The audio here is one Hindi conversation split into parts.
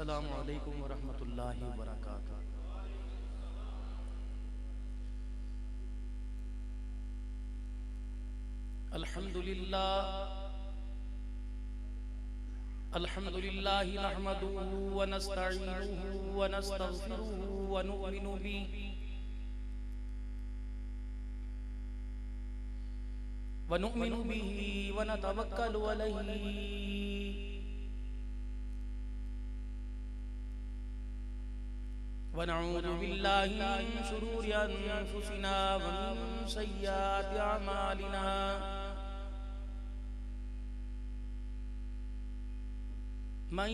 अस्सलामु अलैकुम वरहमतुल्लाहि वबरकातुहू। अल्हम्दुलिल्लाहि नहमदुहु व नस्तईनुहु व नस्तगफिरुहु व नु'मिनु बिही व नतवक्कलु अलैहि व नऊज़ु बिल्लाहि मिन शुरूरि अनफुसिना व मिन सय्यिआति अमालिना। मन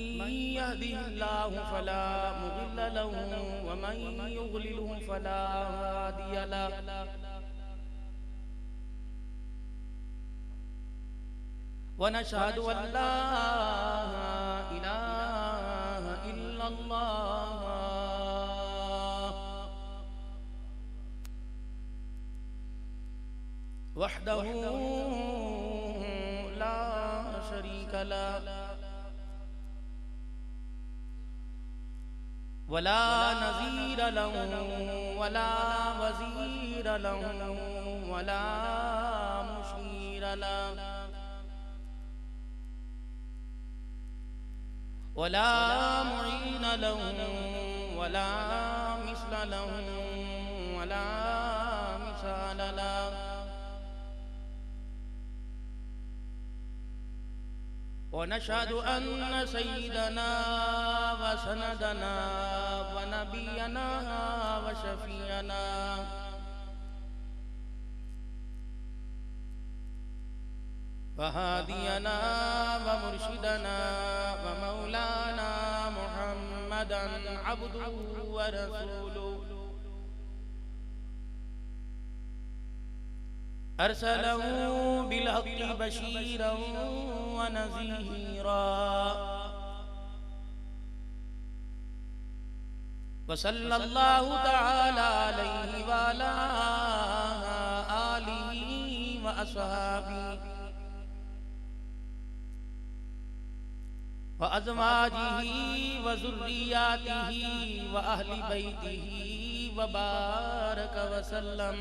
यहदिहिल्लाहु फला मुदिल्ल लहु व मन युद्लिलहु फला हादिय लहु। व नशहदु अन ला इलाहा इल्लल्लाह वहदहु ला शरीक लहु वला नज़ीर लहु वला वज़ीर लहु वला मुशीर लहु वला मुईन लहु वला मिस्ल लहु वला मिसाल लहु। वनशहदु अन्न सय्यिदना व सनदना व नबियना व शफीअना व हादियना व मुर्शिदना व मौलाना मुहम्मदन अब्दुहु व रसूलुहु अरसलहु बिलहक़्क़ि बशीरन व नज़ीरा व सल्लल्लाहु तआला अलैहि व अला आलिहि व अस्हाबिहि व अज़वाजिहि व ज़ुर्रिय्यातिहि व अहलि बैतिहि व बारक व सल्लम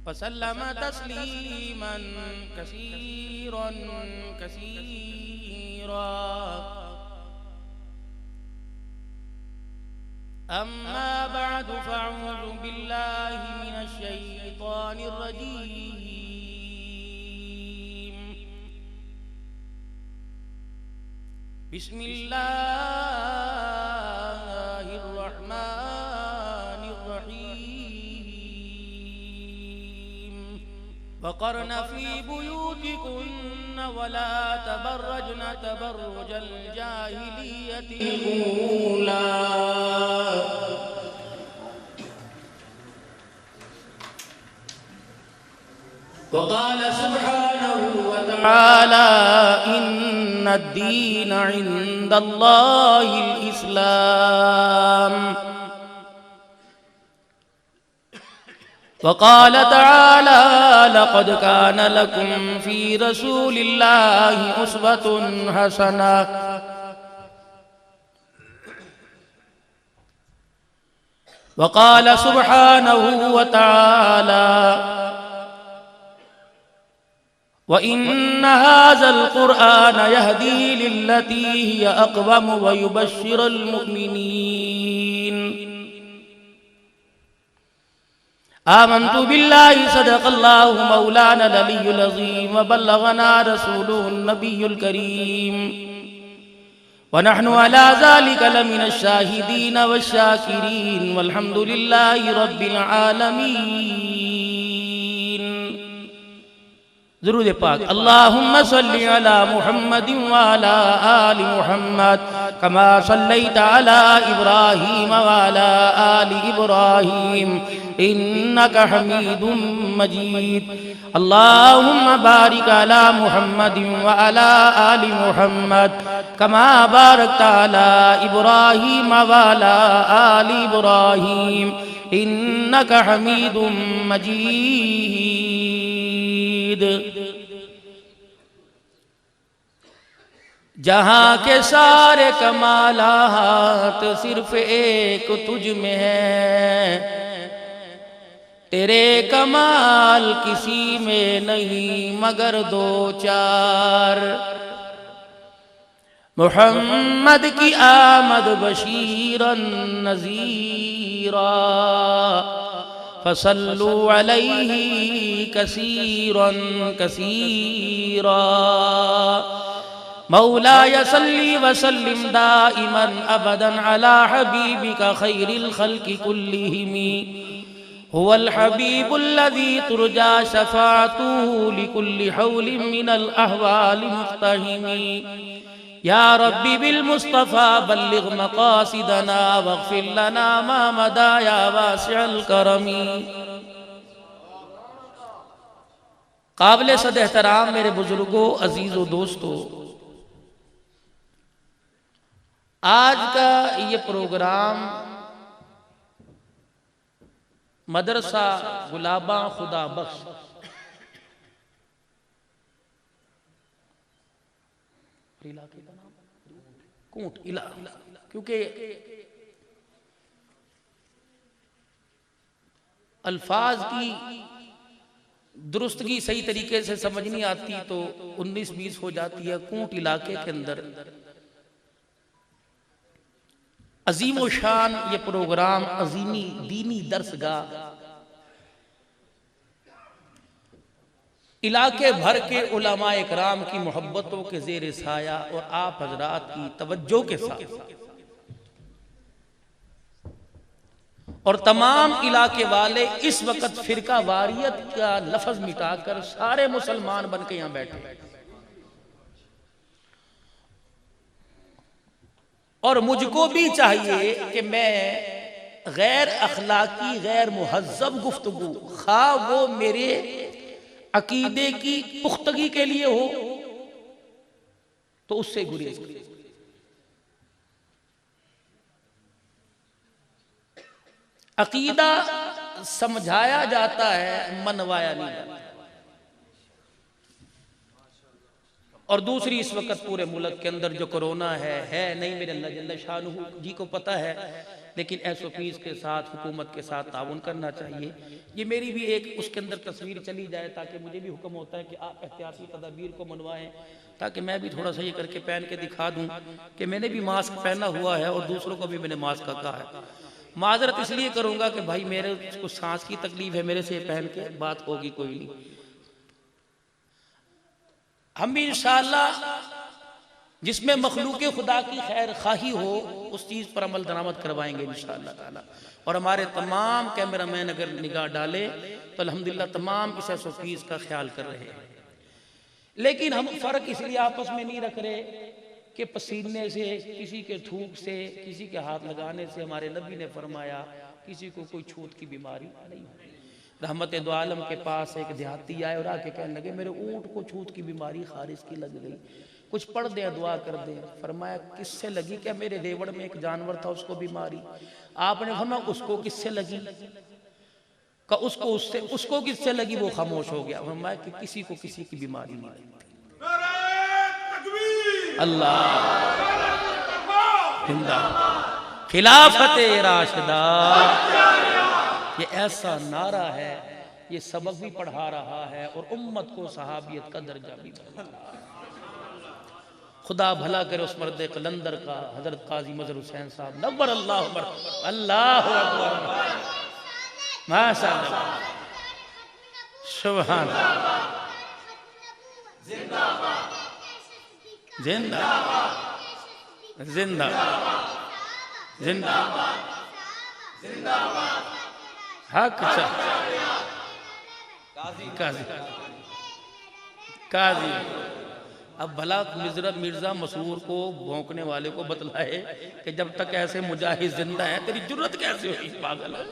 वसल्लम तस्लीमन कसीरन कसीरा। अम्मा बअदु फ़अऊज़ु बिल्लाहि मिनश शैतानिर रजीम। बिस्मिल्लाहिर रहमानिर रहीम। वक़रन फ़ी बुयूतिकुन्न वला तबर्रजन तबर्रुजल जाहिलिय्यतिल ऊला। वक़ाल सुब्हानहु व तआला इन्नद-दीन इन्दल्लाहिल इस्लाम। वक़ाल तआला लक़द कान लकुम फ़ी रसूलिल्लाहि उस्वतुन हसनह। वक़ाल सुब्हानहु व तआला व इन्न हाज़ल क़ुरआन यहदी लिल्लती हिय अक़वम व युबश्शिरुल मुमिनीन। आमन्तु बिल्लाहि सदक़ल्लाहु मौलाना अल-अलियुल अज़ीम व बल्लगना रसूलुहुन नबियुल करीम व नहनु अला ज़ालिका लमिनश शाहिदीन वश-शाकिरीन वल्हम्दुलिल्लाहि रब्बिल आलमीन। ज़रूद पाक अल्लाहुम्मा सल्लि अला मुहम्मदिन व अला आलि मुहम्मद कमा सल्लैता अला इब्राहीम व अला आलि इब्राहीम इन्नका हमीदुम मजीद। अल्लाहुम्मा बारिक अला मुहम्मदिन व अला आलि मुहम्मद कमा बारकता अला इब्राहीम व अला आलि इब्राहीम इन्नका हमीदुम मजीद। जहां के सारे कमालात सिर्फ एक तुझ में है, तेरे कमाल किसी में नहीं मगर दो चार। मुहम्मद की आमद बशीरन नज़ीरा, फसल्लु अलैहि कसीरन कसीरा। मौलाया सल्ली वसल्लिम दाइमन अबदन अला हबीबिका खैरिल खल्क़ि कुल्लिहिमी, हुवल हबीबुल्लज़ी तुरजा शफ़ाअतुहु लिकुल्लि हौलिन मिनल अहवालि मुफ्तहिमी। या रब्बी बिल मुस्तफ़ा बल्लिग़ मक़ासिदना वग़फ़िर लना मा मदा या वासिअल करमी। काबिल सद एहतराम मेरे बुजुर्गों, अजीज़ों, दोस्तों, आज का ये प्रोग्राम मदरसा गुलाबा खुदा बख्श इलाके का नाम कोट इला, क्योंकि अल्फाज की दुरुस्तगी सही तरीके से समझ नहीं आती तो 19-20 हो जाती है। कोट इलाके के अंदर अजीम शान ये प्रोग्राम अजीमी दीनी दर्सगाह इलाके भर के उलमा इकराम की मोहब्बतों के ज़ेर साया और आप हजरात की तवज्जो के साथ और तमाम इलाके वाले इस वक्त फिरका वारियत का लफ्ज मिटाकर सारे मुसलमान बन के यहां बैठे। और मुझको भी चाहिए कि मैं गैर अखलाकी गैर मुहज्जब गुफ्तगू, खा वो मेरे अकीदे की पुख्तगी के लिए हो तो उससे गुरेज करें। अकीदा समझाया जाता है, मनवाया नहीं जाता। और दूसरी, इस वक्त पूरे मुल्क के अंदर जो कोरोना है नहीं, मेरे अल्लाह जल्ल शानुहु जी को पता है, लेकिन SOPs के साथ हुकूमत के साथ ताउन करना चाहिए। ये मेरी भी एक उसके अंदर तस्वीर चली जाए ताकि मुझे भी हुक्म होता है कि आप एहतियाती तदाबीर को मनवाएं, ताकि मैं भी थोड़ा सा ये करके पहन के दिखा दूं कि मैंने भी मास्क पहना हुआ है और दूसरों को भी मैंने मास्क का कहा है। माजरत इसलिए करूंगा कि भाई मेरे को सांस की तकलीफ है, मेरे से पहन के बात होगी कोई नहीं। हम भी इंशाअल्लाह जिसमें मखलूक खुदा की खैर खाही हो उस चीज़ पर अमल दरामद करवाएंगे इंशाअल्लाह ताला। और हमारे तमाम कैमरामैन अगर निगाह डाले तो अल्हम्दुलिल्लाह तमाम इस SOPs का ख्याल कर रहे हैं। लेकिन हम फ़र्क इसलिए आपस में नहीं रख रहे कि पसीने से, किसी के थूक से, किसी के हाथ लगाने से हमारे नबी ने फरमाया किसी को कोई छूत की बीमारी नहीं। रहमत दो आलम के पास एक देहाती आए और आके कहने लगे मेरे ऊँट को छूत की बीमारी खारिज की लग गई, कुछ पढ़ दे, दुआ कर दे। फरमाया किससे लगी? क्या मेरे रेवड़ में एक जानवर था उसको बीमारी। आपने फरमाया उसको किससे लगी? का उसको उससे, उसको किससे लगी? वो खामोश हो गया। फरमाया कि किसी को किसी की बीमारी नहीं लगी। अल्लाह जिंदाबाद, खिलाफत राशिदा, ये ऐसा नारा है, ये सबक भी पढ़ा रहा है और उम्मत को सहाबियत का दर्जा भी बढ़ा रहा है। खुदा भला करे उस मर्द कलंदर का, हजरत काजी मजहर हुसैन साहब नव्वर अल्लाह अल्लाह अकबर, माशाअल्लाह, सुभान अल्लाह, जिंदाबाद जिंदाबाद जिंदाबाद जिंदाबाद जिंदाबाद, हक काजी काजी। अब भला मिर्जा मसूर को भौंकने वाले को बतलाए कि जब तक ऐसे मुजाहिद जिंदा है तेरी जुर्रत कैसे हुई? पागल है।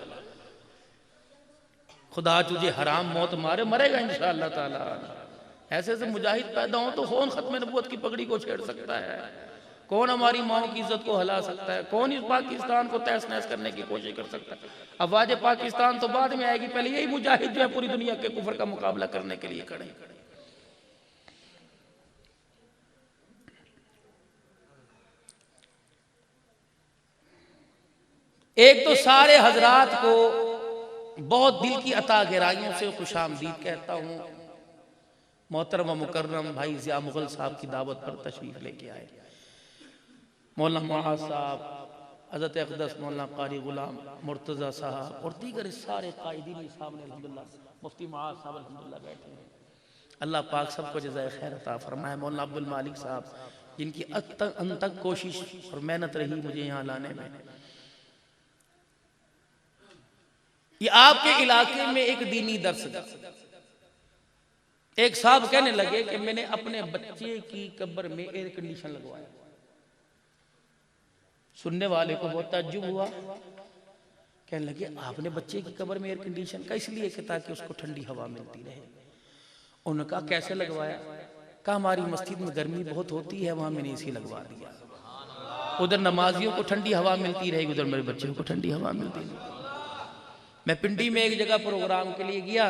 खुदा तुझे हराम मौत मारे, मरेगा इंशाअल्लाह ताला। ऐसे ऐसे मुजाहिद पैदा हो तो कौन खत्म नबूवत की पगड़ी को छेड़ सकता है? कौन हमारी माओ की इज्जत को हिला सकता है? कौन इस पाकिस्तान को तहस नहस करने की कोशिश कर सकता है? अफवाज पाकिस्तान तो बाद में आएगी, पहले यही मुजाहिद जो है पूरी दुनिया के कुफर का मुकाबला करने के लिए खड़े। एक तो सारे हजरात को बहुत दिल की अता गहराइयों से खुशामदीद कहता हूँ। मोहतरम व मुकर्रम भाई ज़िया मुग़ल साहब की दावत पर तशरीफ़ लेके आए। मौलाना मुआज़ साहब, हज़रत अक़दस मौलाना क़ारी ग़ुलाम मुर्तज़ा साहब और दीगर सारे कायदीन सामने अल्हम्दुलिल्लाह, मुफ्ती मुआज़ साहब अल्हम्दुलिल्लाह बैठे हैं। अल्लाह पाक सबको जज़ाए खैर अता फरमाए। मौलाना अब्दुल मालिक साहब जिनकी अनतक कोशिश और मेहनत रही मुझे यहाँ लाने में। ये आपके इलाके में एक दीनी दर्स था। एक साहब कहने लगे कि मैंने अपने बच्चे की कब्र में एयर कंडीशन लगवाया। सुनने वाले को बहुत ताज्जुब हुआ। कहने लगे आपने बच्चे की कब्र में एयर कंडीशन का? इसलिए कि ताकि उसको ठंडी हवा मिलती रहे। उन्होंने कहा कैसे लगवाया? कहा हमारी मस्जिद में गर्मी बहुत होती है, वहां मैंने एसी लगवा दिया। उधर नमाजियों को ठंडी हवा मिलती रहेगी, उधर मेरे बच्चों को ठंडी हवा मिलती रहेगी। मैं पिंडी में एक जगह प्रोग्राम के लिए गया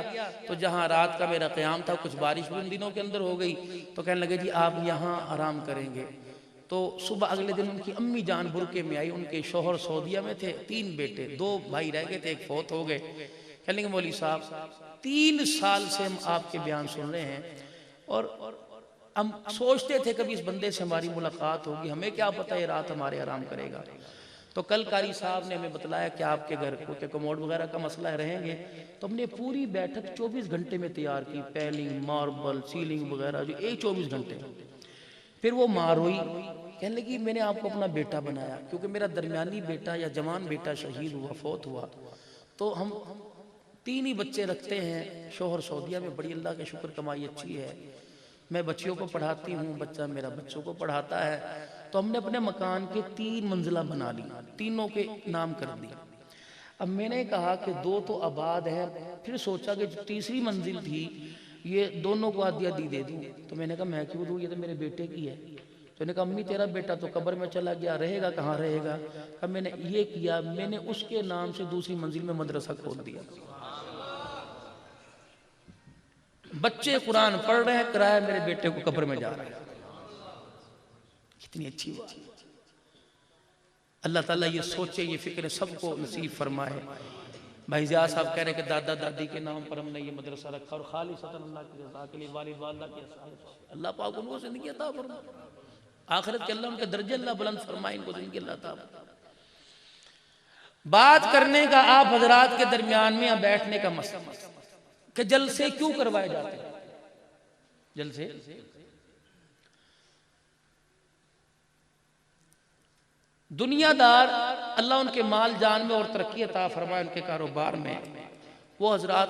तो जहां रात का मेरा क़याम था, कुछ बारिश भी उन दिनों के अंदर हो गई, तो कहने लगे जी आप यहाँ आराम करेंगे। तो सुबह अगले दिन उनकी अम्मी जान बुरके में आई। उनके शोहर सऊदीया में थे, 3 बेटे, 2 भाई रह गए थे, एक फौत हो गए। कहने लगे मौलवी साहब 3 साल से हम आपके बयान सुन रहे हैं और हम सोचते थे कभी इस बंदे से हमारी मुलाकात होगी, हमें क्या पता ये रात हमारे आराम करेगा। तो कल कारी साहब ने हमें बतलाया कि आपके घर को कमोड वगैरह का मसला रहेंगे, तो हमने पूरी बैठक 24 घंटे में तैयार की, पैलिंग, मार्बल, सीलिंग वगैरह जो 24 घंटे। फिर वो मार हुई, कहने लगी मैंने आपको अपना बेटा बनाया, क्योंकि मेरा दरमियानी बेटा या जवान बेटा शहीद हुआ, फौत हुआ। तो हम 3 ही बच्चे रखते हैं, शोहर सऊदीया में, बड़ी अल्लाह के शुक्र कमाई अच्छी है, मैं बच्चियों को पढ़ाती हूँ, बच्चा मेरा बच्चों को पढ़ाता है। तो हमने अपने मकान के 3 मंजिला बना ली, तीनों के नाम कर दिया। अब मैंने कहा कि 2 तो आबाद है, फिर सोचा कि जो तीसरी मंजिल थी ये दोनों को आदिया दी दे दूँ। तो मैंने कहा मैं क्यों दूँ, ये तो मेरे बेटे की है। तो मैंने कहा अम्मी तेरा बेटा तो कब्र में चला गया, रहेगा कहाँ रहेगा। अब मैंने ये किया, मैंने उसके नाम से दूसरी मंजिल में मदरसा खोल दिया। बच्चे कुरान पढ़ रहे हैं, किराया मेरे बेटे को कब्र में जा रहा है। कितनी अच्छी बात। अल्लाह ताला ये सोचे, ये फिक्र सबको नसीब फरमाए। भाई ज़िया साहब कह रहे हैं कि दादा दादी के नाम पर हमने ये मदरसा रखा और खालिसतन अल्लाह की रज़ा के लिए, वालिद वालिदा के अल्लाह पाक उनको ज़िंदगी अता फरमाए, आखिरत के अल्लाह उनके दर्जे अल्लाह बुलंद फरमाए, इनको ज़िंदगी अल्लाह अता फरमाए। बात करने का आप हजरात के दरमियान में या बैठने का मसला कि जलसे क्यों करवाए जाते हैं। जलसे दुनियादार अल्लाह उनके माल जान में और तरक्की अता फरमाए, उनके कारोबार में, वो हजरात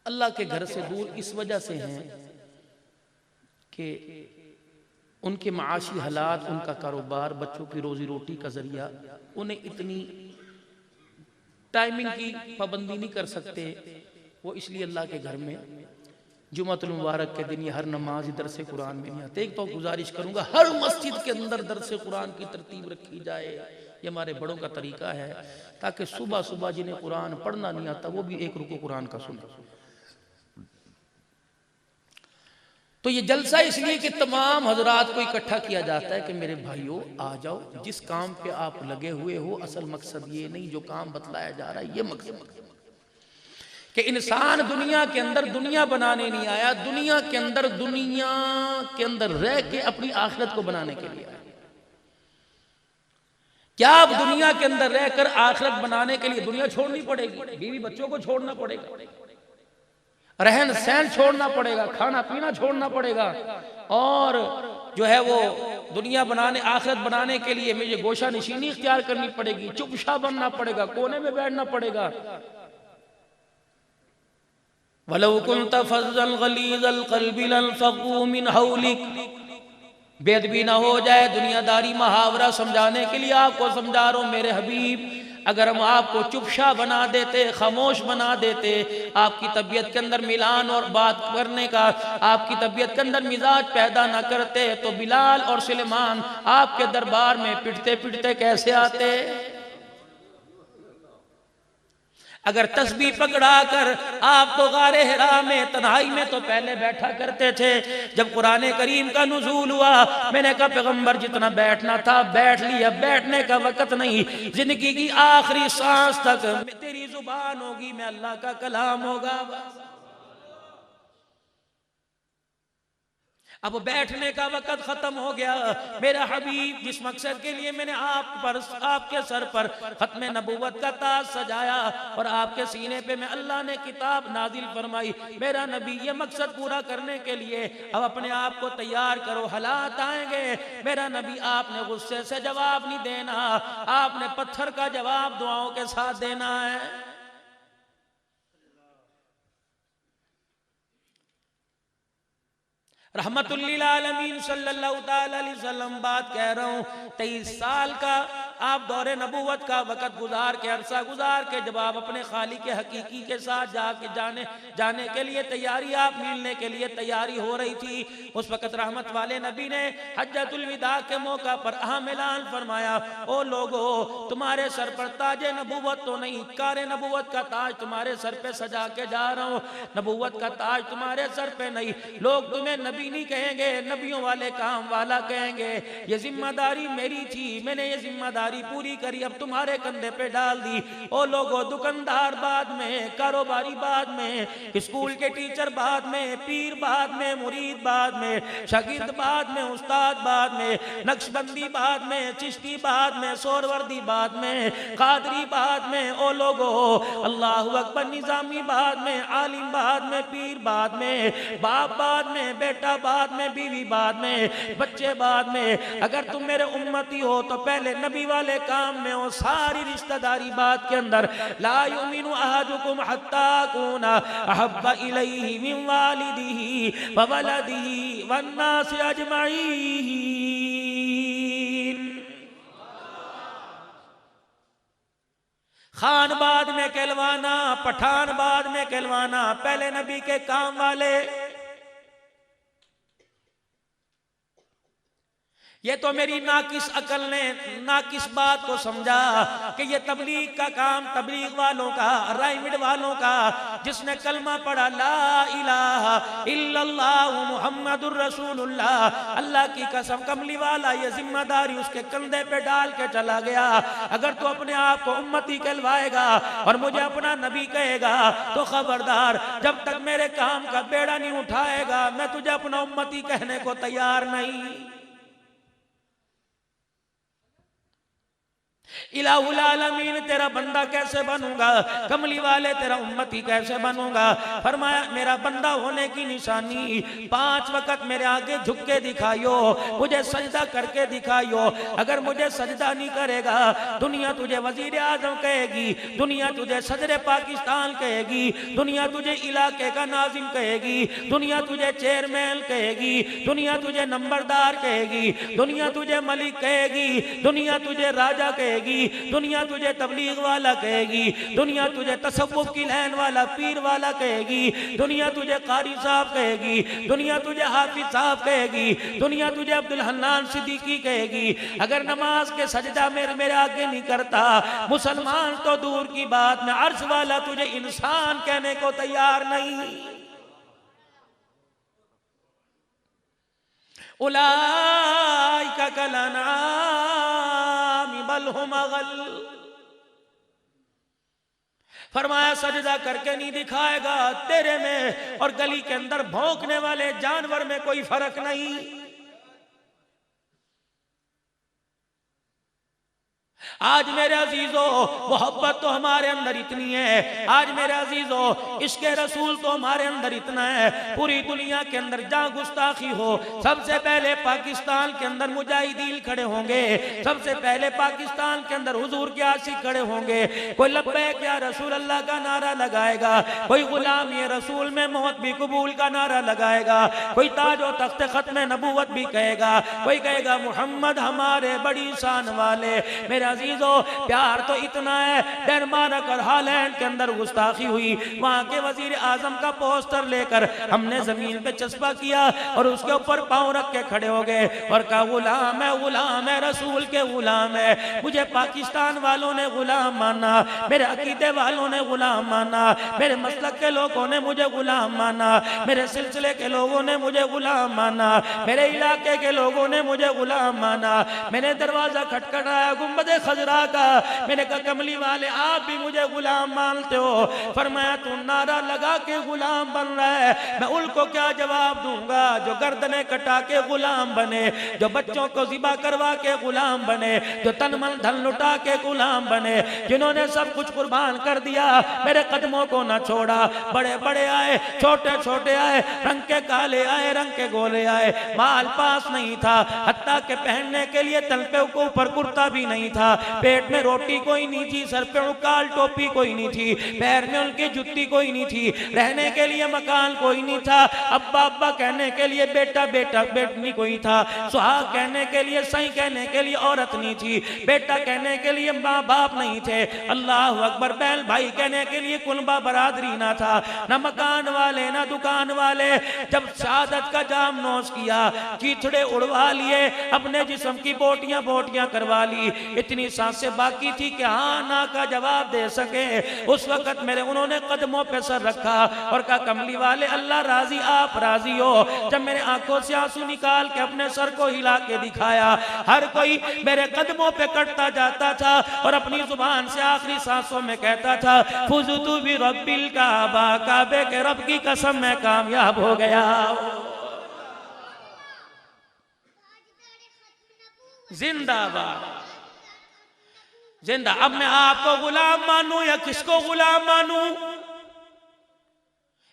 अल्लाह के घर से दूर इस वजह से हैं कि उनके माशी हालात, उनका कारोबार, बच्चों की रोजी रोटी का जरिया, उन्हें इतनी टाइमिंग की पाबंदी नहीं कर सकते। वो इसलिए अल्लाह के घर में जुम्मतुल मुबारक के दिन ये हर नमाज दरस कुरान में नहीं आते। एक तो गुजारिश करूंगा हर मस्जिद के अंदर दरस कुरान की तरतीब रखी जाए, ये हमारे बड़ों का तरीका है, ताकि सुबह सुबह जिन्हें कुरान पढ़ना नहीं आता वो भी एक रुकू कुरान का सुने। तो ये जलसा इसलिए कि तमाम हजरात को इकट्ठा किया जाता है कि मेरे भाइयों आ जाओ, जिस काम पे आप लगे हुए हो, असल मकसद ये नहीं जो काम बतलाया जा रहा है, ये मकसद कि इंसान दुनिया के अंदर दुनिया बनाने नहीं आया, दुनिया के अंदर रह के अपनी आखिरत को बनाने के लिए आया। क्या आप दुनिया के अंदर रहकर आखिरत बनाने के लिए दुनिया छोड़नी पड़ेगी, बीवी बच्चों को छोड़ना पड़ेगा, रहन सहन छोड़ना पड़ेगा, खाना पीना छोड़ना पड़ेगा, और जो है वो दुनिया बनाने आखिरत बनाने के लिए मुझे गोशा निशीनी इख्तियार करनी पड़ेगी, चुपशा बनना पड़ेगा, कोने में बैठना पड़ेगा। वलौ कुन्त फज़्ज़न गलीज़ल क़ल्बि लंफ़ज़्ज़ू मिन हौलिक, बेदबी ना हो जाए, दुनियादारी मुहावरा समझाने के लिए आपको समझा रहा हूं मेरे हबीब। अगर हम आपको चुपशा बना देते, खामोश बना देते, आपकी तबीयत के अंदर मिलान और बात करने का आपकी तबीयत के अंदर मिजाज पैदा ना करते, तो बिलाल और सुलेमान आपके दरबार में पिटते पिटते कैसे आते। अगर तस्बीह पकड़ा कर आप तो गारे हिरा में तन्हाई में तो पहले बैठा करते थे। जब कुरान करीम का नुज़ूल हुआ मैंने कहा पैगंबर जितना बैठना था बैठ लिया, बैठने का वक्त नहीं, जिंदगी की आखिरी सांस तक तेरी जुबान होगी, मैं अल्लाह का कलाम होगा। अब बैठने का वक्त खत्म हो गया। मेरा हबीब जिस मकसद के लिए मैंने आपके सर पर खत्म नबूवत का ताज सजाया और आपके सीने पे मैं अल्लाह ने किताब नाजिल फरमाई, मेरा नबी ये मकसद पूरा करने के लिए अब अपने आप को तैयार करो, हालात आएंगे। मेरा नबी आपने गुस्से से जवाब नहीं देना, आपने पत्थर का जवाब दुआओं के साथ देना है। रहमतुल्लिल आलमीन सल्लल्लाहु ताला अलैहि वसल्लम बात कह रहा हूँ। 23 साल का आप दौरे नबूवत का वक़्त गुजार के अरसा गुजार के जब आप अपने खाली के हकीकी के साथ जाने के लिए तैयारी, आप मिलने के लिए तैयारी हो रही थी, उस वक़्त रहमत वाले नबी ने हज्जतुल विदा के मौका पर अहम ऐलान फरमाया, ओ लोगो तुम्हारे सर पर ताजे नबूवत तो नहीं, कारे नबूवत का ताज तुम्हारे सर पे सजा के जा रहा हूँ। नबूवत का ताज तुम्हारे सर पे नहीं, लोग तुम्हें नबी नहीं कहेंगे, नबियों वाले काम वाला कहेंगे। ये जिम्मेदारी मेरी थी, मैंने ये जिम्मेदारी पूरी करी, अब तुम्हारे कंधे पे डाल दी। ओ लोगो दुकानदार बाद में, कारोबारी बाद में, स्कूल के टीचर बाद में, पीर बाद में, मुरीद बाद में, शागिर्द बाद में, उस्ताद बाद में, नक्शबंदी बाद में, चिश्ती बाद में, सोरवर्दी बाद में, कादरी बाद में, ओ लोगो अल्लाहु अकबर निजामी बाद में, आलिम बाद में, पीर बाद में, बाप बाद में, बेटा बाद में, बीवी बाद में, बच्चे बाद में। अगर तुम मेरे उम्मती हो तो पहले नबी वाले काम में हो, सारी रिश्तेदारी बात के अंदर। ला युमिनु अहदुकुम हत्ता कुना अहब्बा इलैहि मिन वालिदिही व वलदिही वन्नासि अजमईन। खान बाद में कहलवाना, पठान बाद में कहलवाना, पहले नबी के काम वाले। ये तो मेरी नाकिस अकल ने नाकिस बात को समझा कि ये तबलीग का काम तबलीग वालों का, राइमिड वालों का, जिसने कलमा पढ़ा ला इलाहा इल्लल्लाह मुहम्मदुर रसूलुल्लाह, अल्लाह की कसम कमली वाला, ये जिम्मेदारी उसके कंधे पे डाल के चला गया। अगर तू अपने आप को उम्मती कहलवाएगा और मुझे अपना नबी कहेगा तो खबरदार, जब तक मेरे काम का बेड़ा नहीं उठाएगा मैं तुझे अपना उम्मती कहने को तैयार नहीं। इलाहुल आलमीन तेरा बंदा कैसे बनूंगा, कमली वाले तेरा उम्मती कैसे बनूंगा। फरमाया मेरा बंदा होने की निशानी 5 वक्त मेरे आगे झुक के दिखाइयो, मुझे सजदा करके दिखाइयो। अगर मुझे सजदा नहीं करेगा दुनिया तुझे वजीर आजम कहेगी, दुनिया तुझे सदर पाकिस्तान कहेगी, दुनिया तुझे इलाके का नाजिम कहेगी, दुनिया तुझे चेयरमैन कहेगी, दुनिया तुझे नंबरदार कहेगी, दुनिया तुझे मलिक कहेगी, दुनिया तुझे राजा कहेगी, दुनिया तुझे तबलीग वाला कहेगी, दुनिया तुझे तसव्वुफ की लाइन वाला पीर वाला कहेगी, दुनिया तुझे कारी साहब कहेगी, दुनिया तुझे हाफिज साहब कहेगी, दुनिया तुझे अब्दुल हन्नान सिद्दीकी कहेगी। अगर नमाज के सजदा मेरे आगे नहीं करता, मुसलमान तो दूर की बात में अर्श वाला तुझे इंसान कहने को तैयार नहीं। उलाइका कलनाम बल हुम अगल। फरमाया सजदा करके नहीं दिखाएगा, तेरे में और गली के अंदर भौंकने वाले जानवर में कोई फर्क नहीं। आज मेरे अजीजों मोहब्बत तो हमारे अंदर इतनी है, आज मेरे अजीजों इसके रसूल तो हमारे अंदर इतना है। पूरी दुनिया के अंदर जहाँ गुस्ताखी हो सबसे पहले पाकिस्तान के अंदर मुजाहिदीन खड़े होंगे, सबसे पहले पाकिस्तान के अंदर हुजूर के आशिक खड़े होंगे। कोई लब्बैक या रसूल अल्लाह का नारा लगाएगा, कोई गुलाम ये रसूल में मौत भी कबूल का नारा लगाएगा, कोई ताजो तख्त खत्म नबूवत भी कहेगा, कोई कहेगा मोहम्मद हमारे बड़ी शान वाले। मेरा अजीजों प्यार तो इतना है, डेनमार्क और हॉलैंड के अंदर गुस्ताखी हुई, वहां के वजीर आजम का पोस्टर लेकर हमने जमीन पे चस्पा किया और उसके ऊपर पांव रख के खड़े हो गए और कहा गुलाम है, रसूल के गुलाम है। मुझे पाकिस्तान वालों ने गुलाम माना, मेरे अकीदे वालों ने गुलाम माना, मेरे मसलक के लोगों ने मुझे गुलाम माना, मेरे सिलसिले के लोगों ने मुझे गुलाम माना, मेरे इलाके के लोगों ने मुझे गुलाम माना। मैंने दरवाजा खटखटाया गुंबदे खजरा का, मैंने कहा कमली वाले आप भी मुझे गुलाम मानते हो? फरमाया तू नारा लगा के गुलाम बन रहा है, मैं उनको क्या जवाब दूंगा जो गर्दनें कटा के गुलाम बने, जो बच्चों को ज़िबा करवा के गुलाम बने, जो तन मन धन लुटा के गुलाम बने, जिन्होंने सब कुछ कुर्बान कर दिया, मेरे कदमों को ना छोड़ा। बड़े बड़े आए, छोटे छोटे आए, रंग के काले आए, रंग के गोले आए, माल पास नहीं था, हत्ता के पहनने के लिए तल पे ऊपर कुर्ता भी नहीं था, पेट में रोटी कोई नहीं थी, सर पे काल टोपी कोई नहीं थी, पैर में उनकी जुत्ती कोई नहीं थी, रहने के लिए मकान कोई नहीं था, अब्बा अब्बा कहने के लिए बेटा बेटा बेटनी कोई था, सुहाग कहने के लिए सही कहने के लिए औरत नहीं थी, बेटा कहने के लिए माँ बाप नहीं थे, अल्लाह अकबर बैल भाई कहने के लिए कुनबा बरादरी ना था, न मकान वाले ना दुकान वाले। जब शहादत का जाम नोश किया, कीचड़े उड़वा लिए, अपने जिस्म की बोटियां बोटियां करवा ली, इतनी सांसें बाकी थी कि हाँ ना का जवाब दे सके। उस वक्त मेरे उन्होंने कदमों पे सर रखा और कहा कमली वाले अल्लाह राजी आप राजी हो। जब मेरे आंखों से आंसू निकाल के अपने सर को हिला के दिखाया, हर कोई मेरे कदमों पे कटता जाता था और अपनी जुबान से आखिरी सांसों में कहता था फुज़तु बि रब्बिल काबा, काबे के रब की कसम मैं कामयाब हो गया। जिंदाबाद जिंदा। अब मैं आपको गुलाम मानूं या किसको गुलाम मानूं?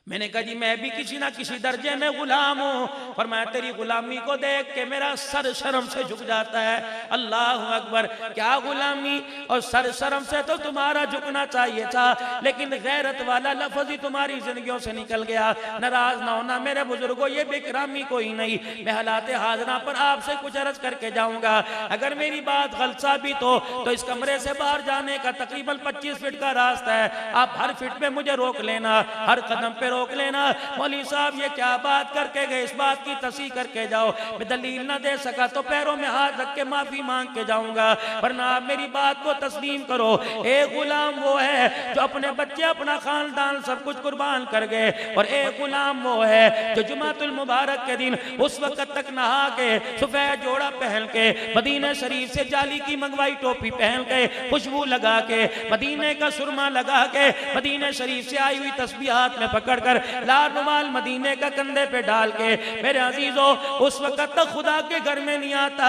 मैंने कहा जी मैं भी किसी ना किसी दर्जे में गुलाम हूँ। फरमाया तेरी गुलामी को देख के मेरा सर शर्म से झुक जाता है। अल्लाह अकबर, क्या गुलामी और सर शर्म से तो तुम्हारा झुकना चाहिए था, लेकिन गैरत वाला लफ्ज़ ही तुम्हारी जिंदगियों से निकल गया। नाराज ना होना मेरे बुजुर्गों, ये बेकरामी कोई नहीं। मैं हालात हाज़िरा पर आपसे कुछ अर्ज करके जाऊंगा। अगर मेरी बात गलत साबित हो तो इस कमरे से बाहर जाने का तकरीबन 25 फीट का रास्ता है। आप हर फीट पे मुझे रोक लेना, हर कदम पे रोक लेना। मौलवी साहब ये क्या बात करके गए, इस बात की तस्दीक करके जाओ। मैं दलील ना दे सका तो पैरों में हाथ रख के माफी मांग के जाऊंगा, वरना आप मेरी बात को तस्लीम करो। एक गुलाम वो है जो अपने बच्चे अपना खानदान सब कुछ कुर्बान कर गए, और एक गुलाम वो है जो जुमातुल मुबारक के दिन उस वक्त तक नहा के सफेद जोड़ा पहन के मदीना शरीफ से जाली की मंगवाई टोपी पहन के खुशबू लगा के मदीने का सुरमा लगा के मदीना शरीफ से आई हुई तस्बीह हाथ में पकड़ कर लाल रुमाल मदीने का कंधे पे डाल के, मेरे अजीजों उस वक्त तक खुदा के घर में नहीं आता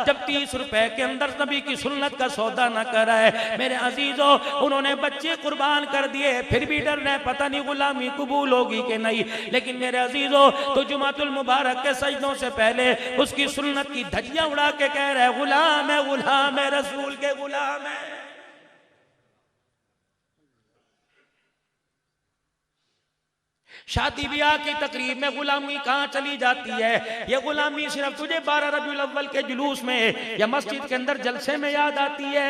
जब 30 रुपए के अंदर नबी की सुन्नत का सौदा न कराए। मेरे अजीजों उन्होंने बच्चे कुर्बान कर दिए, फिर भी डर रहे पता नहीं गुलामी कबूल होगी कि नहीं। लेकिन मेरे अजीजों तो जुमातुल मुबारक के सजदों से पहले उसकी सुन्नत की धज्जियां उड़ा के कह रहे गुलाम है रसूल के गुलाम है। शादी ब्याह की तकरीब में गुलामी कहाँ चली जाती है? ये गुलामी सिर्फ तुझे 12 रबीउल अव्वल के जुलूस में या मस्जिद के अंदर जलसे में याद आती है।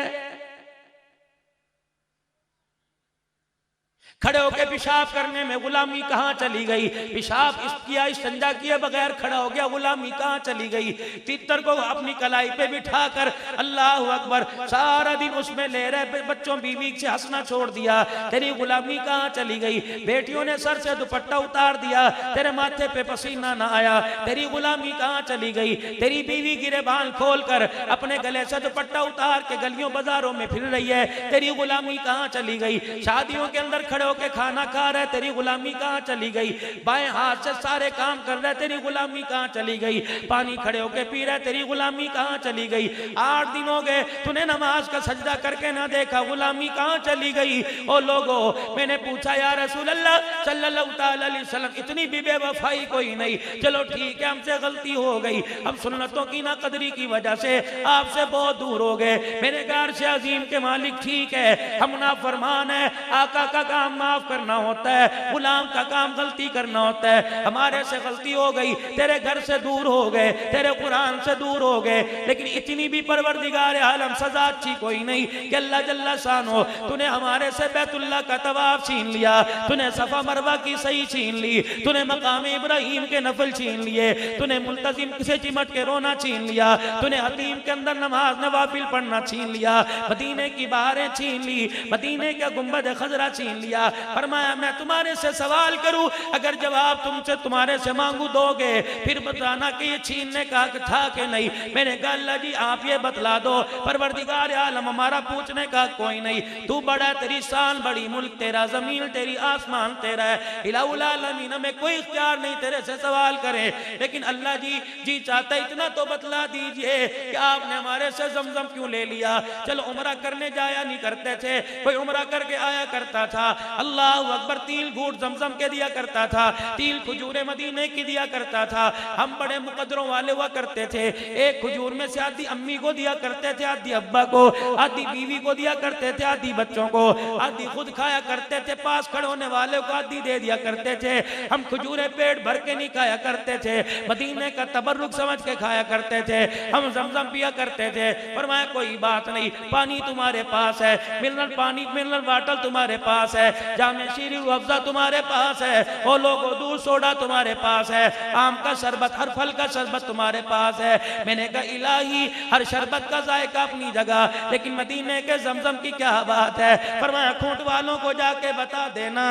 खड़े होकर पेशाब करने में गुलामी कहाँ चली गई? पेशाब किया इस्तिंजा किए बगैर खड़ा हो गया, गुलामी कहाँ चली गई? तीतर को अपनी कलाई पे बिठा कर अल्लाह अकबर सारा दिन उसमें ले रहे, बच्चों बीवी से हंसना छोड़ दिया, तेरी गुलामी कहाँ चली गई? बेटियों ने सर से दुपट्टा उतार दिया, तेरे माथे पे पसीना ना आया, तेरी गुलामी कहाँ चली गई? तेरी बीवी गिरेबान खोल कर अपने गले से दुपट्टा उतार के गलियों बाजारों में फिर रही है, तेरी गुलामी कहाँ चली गई? शादियों के अंदर खड़े के खाना खा रहे, तेरी गुलामी कहाँ चली गई? बाएं हाथ से सारे काम कर रहे, तेरी गुलामी कहाँ चली गई? पानी खड़े होके पी रहे, तेरी गुलामी कहाँ चली गई? 8 दिन हो गए तूने नमाज का सजदा करके ना देखा, गुलामी कहाँ चली गई? ओ लोगो, मैंने पूछा या रसूल अल्लाह सल्लल्लाहु अलैहि वसल्लम इतनी भी बेवफाई कोई नहीं, चलो ठीक है हमसे गलती हो गई, हम सुन्नतों की ना कदरी की वजह से आपसे बहुत दूर हो गए, मेरे घर से अजीम के मालिक ठीक है हम ना फरमान है, आका का काम माफ करना होता है, गुलाम का काम गलती करना होता है। हमारे से गलती हो गई, तेरे घर से दूर हो गए, तेरे कुरान से दूर हो गए, लेकिन इतनी भी परवरदिगार आलम सजा अच्छी कोई नहीं कि अल्लाह जल्ला शानो तूने हमारे से बैतुल्लाह का तवाफ छीन लिया, तूने सफा मरवा की सही छीन ली, तूने मकाम इब्राहिम के नफल छीन लिए, तूने मुल्तजिम से चिमट के रोना छीन लिया, तूने हतीम के अंदर नमाज नवाफिल पढ़ना छीन लिया, मदीने की बहारें छीन ली, मदीने का गुंबद खजरा छीन लिया। फरमाया मैं तुम्हारे से सवाल करूं, अगर जवाब तुमसे तुम्हारे से मांगू दोगे फिर बताना कि ये छीनने का हक था कि नहीं। मैंने कहा अल्लाह जी आप ये बतला दो। परवरदिगार आलम हमारा पूछने का कोई नहीं, तू बड़ा, तेरी शान बड़ी, मुल्क तेरा, जमीन तेरी, आसमान तेरा है, इलाहुल आलमीन में कोई इख्तियार नहीं तेरे से सवाल करे। लेकिन अल्लाह जी चाहता इतना तो बतला दीजिए कि आपने हमारे से जमजम क्यों ले लिया। चलो उम्रा करने जाया नहीं करते थे, कोई उम्रा करके आया करता था, अल्लाह अकबर, 3 घूंट जमजम के दिया करता था, 3 खजूरें मदीने की दिया करता था। हम बड़े मुकद्दरों वाले हुआ करते थे, एक खजूर में से आधी अम्मी को दिया करते थे, आधी अब्बा को, आधी बीवी को दिया करते थे, आधी बच्चों को, आधी खुद खाया करते थे, पास खड़े होने वाले को आधी दे दिया करते थे। हम खजूरें पेट भर के नहीं खाया करते थे, मदीने का तबर्रुक समझ के खाया करते थे, हम जमजम पिया करते थे। फरमाया कोई बात नहीं, पानी तुम्हारे पास है, मिनरल पानी, मिनरल वाटर तुम्हारे पास है, जामे शीरी अफ़ज़ा तुम्हारे पास है, और लोगों दूध सोडा तुम्हारे पास है, आम का शरबत, हर फल का शरबत तुम्हारे पास है। मैंने कहा इलाही हर शरबत का जायका अपनी जगह, लेकिन मदीने के जमजम की क्या बात है। फरमाया खूंट वालों को जाके बता देना,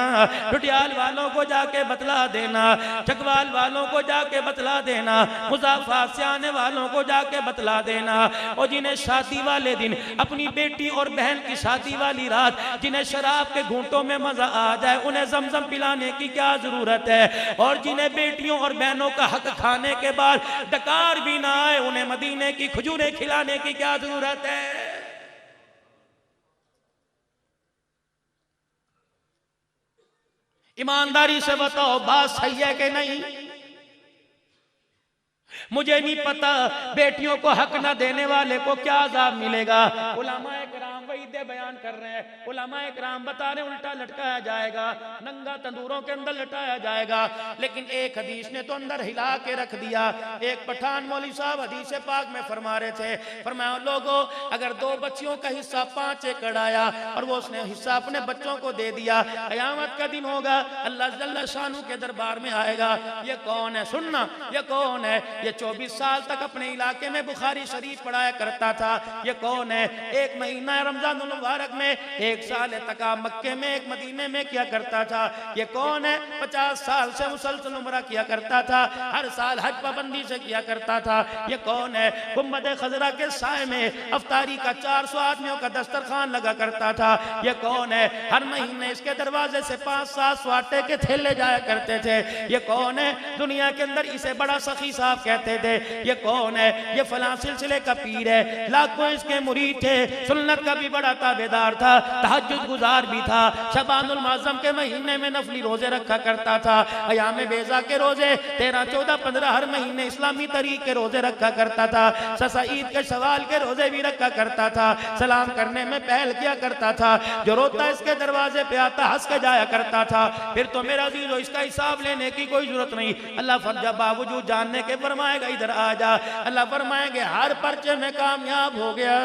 टुटियाल वालों को जाके बतला देना, चकवाल वालों को जाके बतला देना, मुज़ाफ़ात से आने वालों को जाके बतला देना, और जिन्हें शादी वाले दिन अपनी बेटी और बहन की शादी वाली रात जिन्हें शराब के घूंटों में मजा आ जाए उन्हें जमजम पिलाने की क्या जरूरत है, और जिन्हें बेटियों और बहनों का हक खाने के बाद डकार भी ना आए उन्हें मदीने की खजूरें खिलाने की क्या जरूरत है। ईमानदारी से बताओ बात सही है कि नहीं। मुझे नहीं पता बेटियों को हक न देने वाले को क्या अज़ाब मिलेगा। उलमाए किराम वहीदे बयान कर रहे हैं, उलमाए किराम बता रहे उल्टा लटकाया जाएगा, नंगा तंदूरों के अंदर लटाया जाएगा। लेकिन एक हदीस ने तो अंदर हिला के रख दिया। एक पठान मौलवी साहब हदीस पाक में फरमा रहे थे, फरमाया लोगों अगर 2 बच्चियों का हिस्सा 5 एकड़ आया और वो उसने हिस्सा अपने बच्चों को दे दिया, क़यामत का दिन होगा, अल्लाह जल्ला शानू के दरबार में आएगा, ये कौन है, सुनना ये कौन है, ये 24 साल तक अपने इलाके में बुखारी शरीफ पढ़ाया करता था, ये कौन है, 1 महीना रमजान मुबारक में 1 साल तका मक्के में 1 मदीने में किया करता था, ये कौन है, 50 साल से मुसलसल उम्रा किया करता था, हर साल हज पाबंदी से किया करता था, ये कौन है, गुंबद खजरा के साए में अफ्तारी का 400 आदमियों का दस्तरखान लगा करता था, ये कौन है, हर महीने इसके दरवाजे से 5-7 स्वाटे के थैले जाया करते थे, ये कौन है, दुनिया के अंदर इसे बड़ा सखी साहब कहते थे, ये कौन है, ये फलां सिलसिले का पीर है, लाखों इसके मुरीद थे, सुन्नत का भी बड़ा ताबेदार था, तहज्जुद गुजार भी था, शबानुल मुअज़्ज़म के महीने में नफली रोजे रखा करता था, अयाम बेजा के रोजे 13, 14, 15 हर महीने इस्लामी तरीक के रोजे रखा करता था, ससा ईद के सवाल के रोजे भी रखा करता था, सलाम करने में पहल किया करता था, जो रोता इसके दरवाजे पे आता हंस के जाया करता था। फिर तो मेरा अज़ीज़ो इसका हिसाब लेने की कोई जरूरत नहीं, अल्लाह फर्जा बावजूद जानने के फरमाएगा इधर आ जा, अल्लाह फरमाएंगे हर पर्चे में कामयाब हो गया,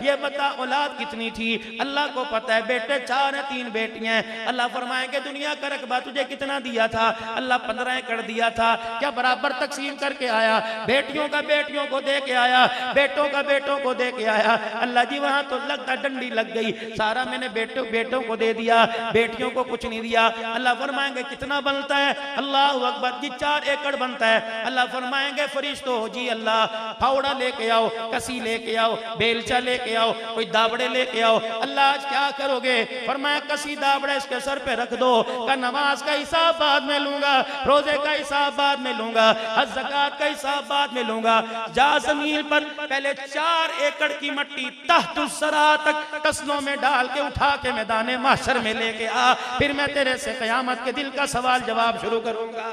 ये बता औलाद कितनी थी, अल्लाह को पता है, बेटे 4 हैं 3 बेटियां, अल्लाह फरमाएंगे दुनिया का रकबा तुझे कितना दिया था, अल्लाह 15 एकड़ दिया था, क्या बराबर तकसीम करके आया, बेटियों का बेटियों को दे के आया, बेटों का बेटों को दे के आया, अल्लाह जी वहां तो लगता डंडी लग गई, सारा मैंने बेटों को दे दिया, बेटियों को कुछ नहीं दिया, अल्लाह फरमाएंगे कितना बनता है, अल्लाह अकबर जी 4 एकड़ बनता है, अल्लाह फरमाएंगे फरिश्तों जी अल्लाह फावड़ा लेके आओ, कसी लेके आओ, बेलचा लेके आओ, कोई दावड़े लेके आओ, अल्लाह आज क्या करोगे, फरमाया कसी दावड़ा इसके सर पे रख दो, का नमाज का हिसाब बाद में लूंगा, रोजे का हिसाब बाद में लूंगा, हज ज़कात का हिसाब बाद में लूंगा, जा जमीन पर पहले 4 एकड़ की मट्टी तहतुस्सरा तक तस्लों में डाल के उठा के मैदान महशर में लेके आ, फिर मैं तेरे से क़यामत के दिल का सवाल जवाब शुरू करूंगा।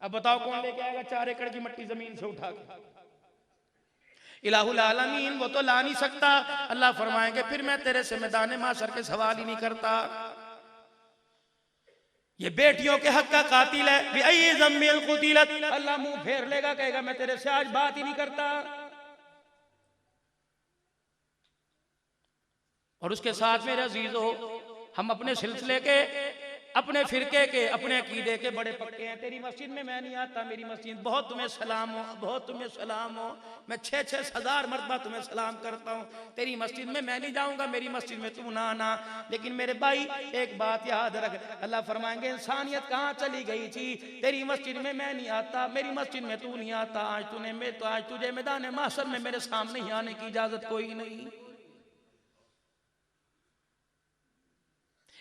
अब बताओ कौन लेके आएगा 4 एकड़ की मट्टी जमीन से उठा के? इलाहुल आलमीन, वो तो ला नहीं सकता। अल्लाह फरमाएंगे फिर मैं तेरे से मैदान माशर के सवाल ही नहीं करता। ये बेटियों के हक का कातिल है, बिअय्यि ज़म्बिल क़ुतिलत, अल्लाह मुंह फेर लेगा, कहेगा मैं तेरे से आज बात ही नहीं करता। और उसके साथ मेरे अजीजों, हम अपने सिलसिले के, अपने फिरके के, अपने अकीदे के बड़े पक्के हैं। तेरी मस्जिद में मैं नहीं आता, मेरी मस्जिद, बहुत तुम्हें सलाम हो, बहुत तुम्हें सलाम हो, मैं 6-6 हज़ार मरतबा तुम्हें सलाम करता हूँ। तेरी मस्जिद में मैं नहीं जाऊँगा, मेरी मस्जिद में तू ना आना। लेकिन मेरे भाई एक बात याद रख, अल्लाह फरमाएंगे इंसानियत कहाँ चली गई थी? तेरी मस्जिद में मैं नहीं आता, मेरी मस्जिद में तू नहीं आता, आज तुझे मैदान माशर में मेरे सामने ही आने की इजाज़त कोई नहीं।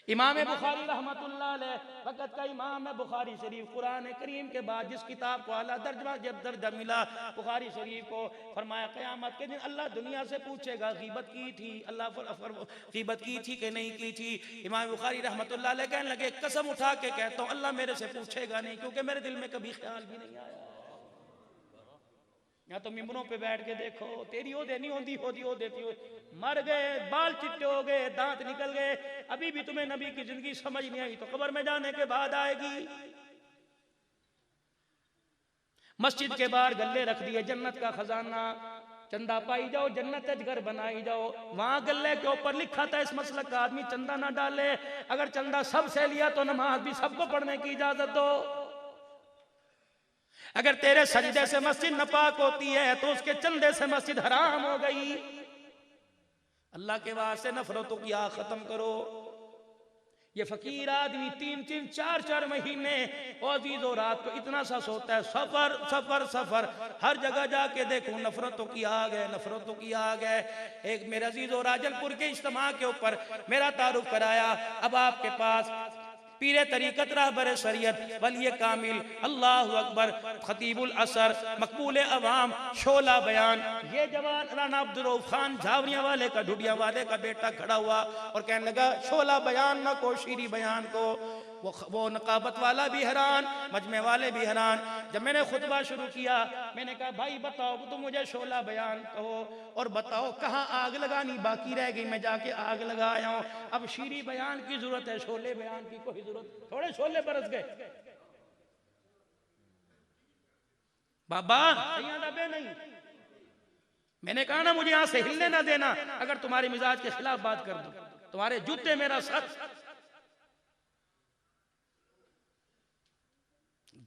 इमाम बुखारी रहमतुल्लाह अलैह वक़्त का इमाम है। बुखारी शरीफ कुरान करीम के बाद जिस किताब को आला दर्जा मिला बुखारी शरीफ को, फरमाया क़यामत के दिन अल्लाह दुनिया से पूछेगा ग़ीबत की थी, अल्लाह ग़ीबत की थी कि नहीं की थी? इमाम बुखारी रहमतुल्लाह अलैह कहने लगे कसम उठा के कहता हूँ अल्लाह मेरे से पूछेगा नहीं, क्योंकि मेरे दिल में कभी ख्याल भी नहीं आया। या तो मिंबरों पे बैठ के देखो, तेरी ओदे नहीं होती होती हो देती हो, मर गए, बाल चिट्टे हो गए, दांत निकल गए, अभी भी तुम्हें नबी की जिंदगी समझ नहीं आई तो कब्र में जाने के बाद आएगी। मस्जिद के बाहर गल्ले रख दिए, जन्नत का खजाना, चंदा पाई जाओ, जन्नत घर बनाई जाओ। वहां गल्ले के ऊपर लिखा था इस मसलक का आदमी चंदा ना डाले, अगर चंदा सबसे लिया तो नमाज भी सबको पढ़ने की इजाजत दो। अगर तेरे सजदे से मस्जिद नापाक होती है तो उसके चंदे से मस्जिद हराम हो गई। अल्लाह के वास्ते नफरतों की आग खत्म करो। ये फकीर आदमी 3-3, 4-4 महीने अजीजो रात को इतना सा सोता है, सफर सफर सफर, हर जगह जाके देखूं नफरतों की आग है, नफरतों की आग है। एक मेरे अजीजो राजलपुर के इज्तिमा के ऊपर मेरा तारुफ कराया। अब आपके पास पीरे तरीकत रहबर शरीयत वली कामिल, अल्लाह अकबर, खतीबुल असर, मकबूल अवाम, शोला बयान, ये जवान राना अब्दुल रऊफ खान झावरिया वाले का, ढुडिया वाले का बेटा खड़ा हुआ और कहने लगा शोला बयान ना को, शीरी बयान को। वो नकाबत वाला भी हैरान, मजमे वाले भी हैरान। जब मैंने खुतबा शुरू किया मैंने कहा भाई बताओ तुम मुझे शोला बयान कहो और बताओ कहाँ आग लगानी बाकी रह गई, मैं जाके आग लगा आया हूँ। अब शीरी बयान की जरूरत है, शोले बयान की कोई जरूरत? थोड़े शोले बरस गए बाबा, यहाँ दबे नहीं। मैंने कहा ना मुझे यहाँ से हिलने ना देना, अगर तुम्हारे मिजाज के खिलाफ बात कर दूं तुम्हारे जूते मेरा सर।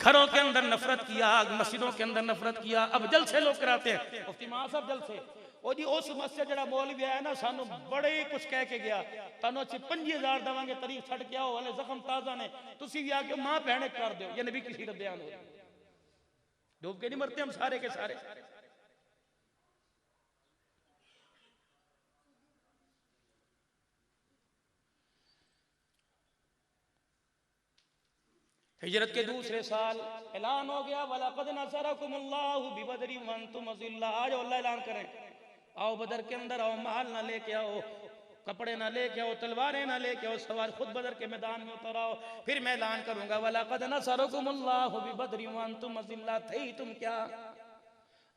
घरों के अंदर नफरत किया, मस्जिदों के अंदर नफरत किया। अब जलसे लोग कराते हैं, मुफ्ती साहब जलसे, ओ जी उस मस्जिद जड़ा मौलवी आया ना सानू बड़े कुछ कह के गया, तानू अच्छी 5000 देवांगे तरीफ छड़ के आओ, वाले जख्म ताजा ने, तुसी भी आके मां बहने कर दो। ये नबी की सीरत बयान हो, डूब के नहीं मरते हम सारे के सारे। हिजरत के दूसरे साल ऐलान हो गया वलक़द नसरकुमुल्लाहु बिबदरि व अंतुम अज़िल्ला। आज अल्लाह ऐलान करें आओ बदर के अंदर आओ, माल ना लेके आओ, कपड़े ना लेके आओ, तलवारें ना लेके आओ, सवार खुद बदर के मैदान में उतर आओ। फिर मैं ऐलान करूंगा वलक़द नसरकुमुल्लाहु बिबदरि व अंतुम अज़िल्ला। थे तुम क्या?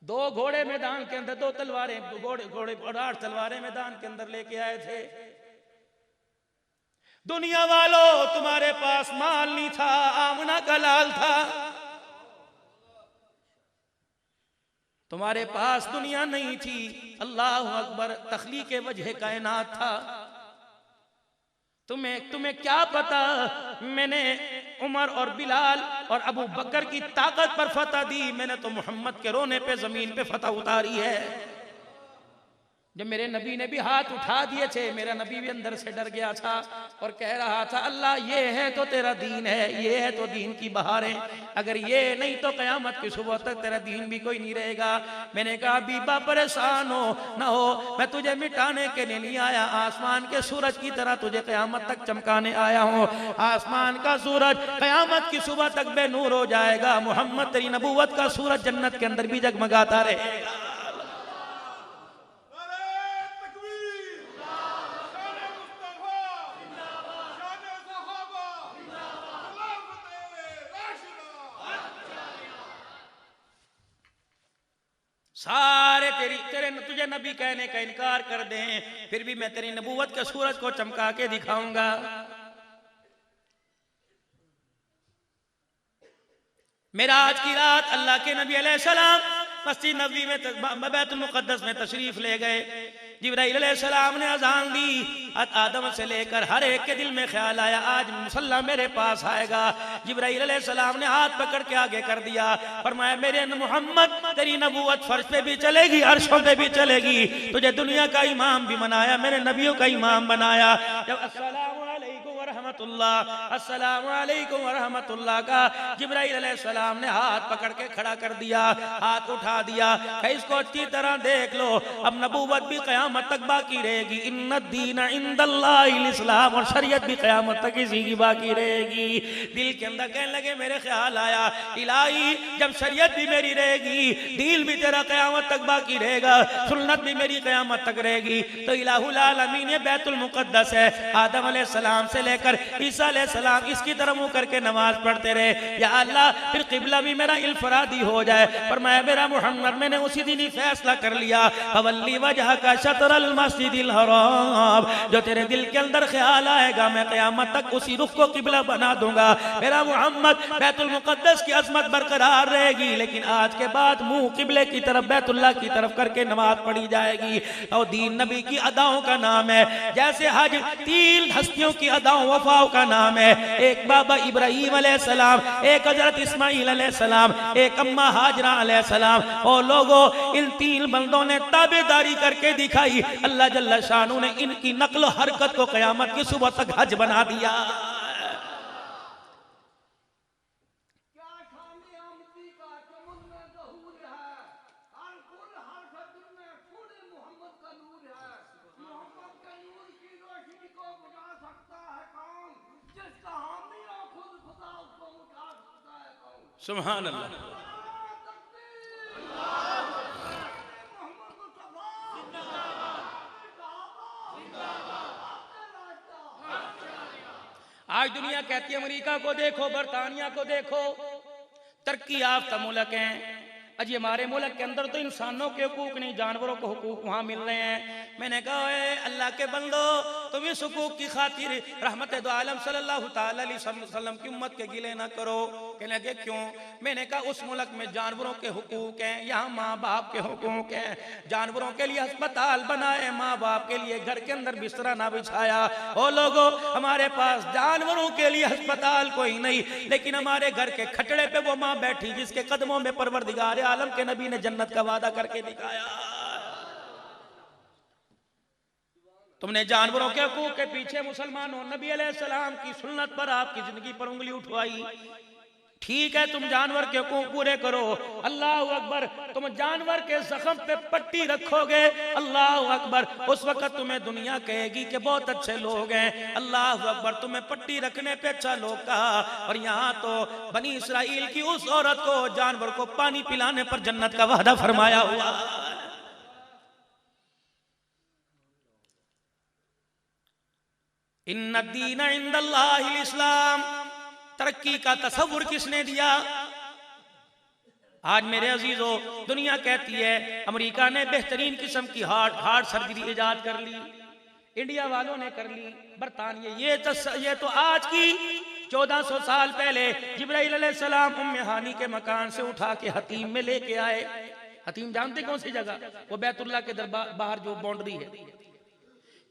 2 घोड़े मैदान के अंदर, 2 तलवारें, घोड़े और 8 तलवारें मैदान के अंदर लेके आए थे। दुनिया वालों तुम्हारे पास माल नहीं था, आमना का लाल था, तुम्हारे पास दुनिया नहीं थी। अल्लाह अकबर, तख्लीक वजह कायनात था। तुम्हें क्या पता मैंने उमर और बिलाल और अबू बकर की ताकत पर फतह दी, मैंने तो मोहम्मद के रोने पे जमीन पे फतह उतारी है। जब मेरे नबी ने भी हाथ उठा दिए थे, मेरा नबी भी अंदर से डर गया था और कह रहा था अल्लाह ये है तो तेरा दीन है, ये है तो दीन की बहारें, अगर ये नहीं तो कयामत की सुबह तक तेरा दीन भी कोई नहीं रहेगा। मैंने कहा बीबा परेशान हो ना हो, मैं तुझे मिटाने के लिए नहीं आया, आसमान के सूरज की तरह तुझे कयामत तक चमकाने आया हूँ। आसमान का सूरज कयामत की सुबह तक बेनूर हो जाएगा, मोहम्मद तेरी नबूवत का सूरज जन्नत के अंदर भी जगमगाता रहेगा। सारे तुझे नबी कहने का इनकार कर दें, फिर भी मैं तेरी नबूवत के सूरज को चमका के दिखाऊंगा। मेराज की रात अल्लाह के नबी अलैहिस्सलाम मस्जिद नबवी में बैतुल मुक़द्दस में तशरीफ ले गए। जिब्राइल अलैहिस्सलाम ने अजान दी। आदम से लेकर हर एक के दिल में ख्याल आया आज मुसल्ला मेरे पास आएगा। जिब्राइल अलैहिस्सलाम ने हाथ पकड़ के आगे कर दिया, फरमाया मेरे मोहम्मद तेरी नबूवत फर्श पे भी चलेगी, अर्शों पे भी चलेगी। तुझे दुनिया का इमाम भी बनाया, मेरे नबियों का इमाम बनाया। जब अस्सलामु अलैकुम व रहमतुल्लाह, अस्सलामु अलैकुम व रहमतुल्लाह का जिब्राइल अलैहिस्सलाम ने हाथ पकड़ के खड़ा कर दिया, हाथ उठा दिया। इसको अच्छी तरह देख लो, अब नबूवत भी क़यामत तक बाकी रहेगी। इन्नद-दीन इंदल्लाहिल इस्लाम, और शरीयत भी क़यामत तक इसी की बाकी रहेगी। दिल के अंदर कहने लगे, मेरे ख्याल आया इलाही जब शरीयत भी मेरी रहेगी, दीन भी तेरा क़यामत तक बाकी रहेगा, सुन्नत भी मेरी क़यामत तक रहेगी। तो इलाहुल आलमीन ये बैतुल मुक़द्दस है, आदम अलैहिस्सलाम से लेकर ईसा अलैहिस्सलाम इसकी तरफ मुंह करके नमाज पढ़ते रहे। या अल्लाह फिर क़िबला भी मेरा इल्फरादी हो जाए। पर मैं मेरा मुहम्मद मैंने उसी दिन ही फैसला कर लिया, फवल्ली वजहका शतरल मस्जिदिल हराम, जो तेरे दिल के अंदर ख्याल आएगा मैं क़यामत तक उसी रुख को क़िबला बना दूंगा। मेरा मुहम्मद बैतुल मुक़द्दस की अज़मत बरकरार रहेगी, लेकिन आज के बाद मुंह क़िबले की तरफ बैतुल्लाह की तरफ करके नमाज पढ़ी जाएगी। और दीन नबी की अदाओं का नाम है, जैसे हज 3 हस्तियों की अदाओं वफाओं का नाम है। एक बाबा इब्राहीम अलैहिस्सलाम, एक हजरत इस्माइल अलैहिस्सलाम, एक अम्मा हाजरा अलैहिस्सलाम। और लोगों इन 3 बंदों ने ताबेदारी करके दिखाई। अल्लाह जल्ला शानू ने इनकी नक्ल हरकत को क़यामत की सुबह तक हज बना दिया। सुभान अल्लाह। आज दुनिया कहती है अमेरिका को देखो, बरतानिया को देखो, तरक्की याफ्ता मुल्क हैं। अजी हमारे मुल्क के अंदर तो इंसानों के हुकूक नहीं, जानवरों को हुकूक वहाँ मिल रहे हैं। मैंने कहा अल्लाह के बंदो तुम इस हुकूक की खातिर रहमत दो आलम सल्लल्लाहु ताला अलैहि वसल्लम की उम्मत के गिले ना करो। कहने लगे क्यों? मैंने कहा उस मुल्क में जानवरों के हुकूक हैं, यहाँ माँ बाप के हुकूक हैं। जानवरों के लिए अस्पताल बनाए, माँ बाप के लिए घर के अंदर बिस्तरा ना बिछाया। ओ लोगो हमारे पास जानवरों के लिए अस्पताल कोई नहीं, लेकिन हमारे घर के खटड़े पे वो माँ बैठी जिसके कदमों में परवरदिगार आलम के नबी ने जन्नत का वादा करके दिखाया। तुमने जानवरों के हुकूक के पीछे मुसलमानों नबी अलैहिस्सलाम की सुन्नत पर आपकी जिंदगी पर उंगली उठवाई। ठीक है तुम जानवर के हुकूक पूरे करो, अल्लाह अकबर। तुम जानवर के जख्म पे पट्टी रखोगे, अल्लाह अकबर, उस वक्त तुम्हें दुनिया कहेगी कि बहुत अच्छे लोग हैं। अल्लाह अकबर, तुम्हें पट्टी रखने पे अच्छा लोग कहा। और यहाँ तो बनी इसराइल की उस औरत को जानवर को पानी पिलाने पर जन्नत का वादा फरमाया हुआ। इन्नद-दीन इंदल्लाहिल इस्लाम, तरक्की का तसव्वुर किसने दिया? आज मेरे अजीजों दुनिया कहती है अमेरिका ने बेहतरीन किस्म की हार्ट सर्जरी इजाद कर ली, इंडिया वालों ने कर ली, बरतानिया ये तो आज की 1400 साल पहले जिब्राइल अलैहिस्सलाम उम्मे हानी के मकान से उठा के हतीम में लेके आए। हतीम जानते कौन सी जगह? वो बैतुल्लाह के दरबार बाहर जो बाउंड्री है।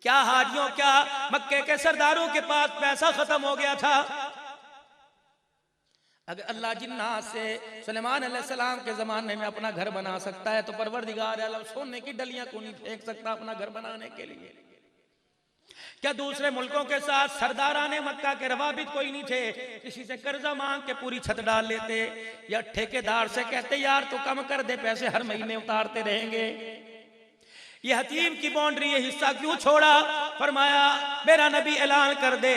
क्या हाजियों, क्या मक्के के सरदारों के पास पैसा खत्म हो गया था? अगर अल्लाह जिन्नात से सुलेमान अलैहिस्सलाम के ज़माने में अपना घर बना सकता है तो परवरदिगार आलम सोने की डलियां क्यों नहीं फेंक सकता अपना घर बनाने के लिए? क्या दूसरे मुल्कों के साथ सरदाराने मक्का के रवाबित कोई नहीं थे? किसी से कर्जा मांग के पूरी छत डाल लेते, या ठेकेदार से कहते यार तो कम कर दे पैसे, हर महीने उतारते रहेंगे। ये हतीम की बाउंड्री ये हिस्सा क्यों छोड़ा? फरमाया मेरा नबी ऐलान कर दे,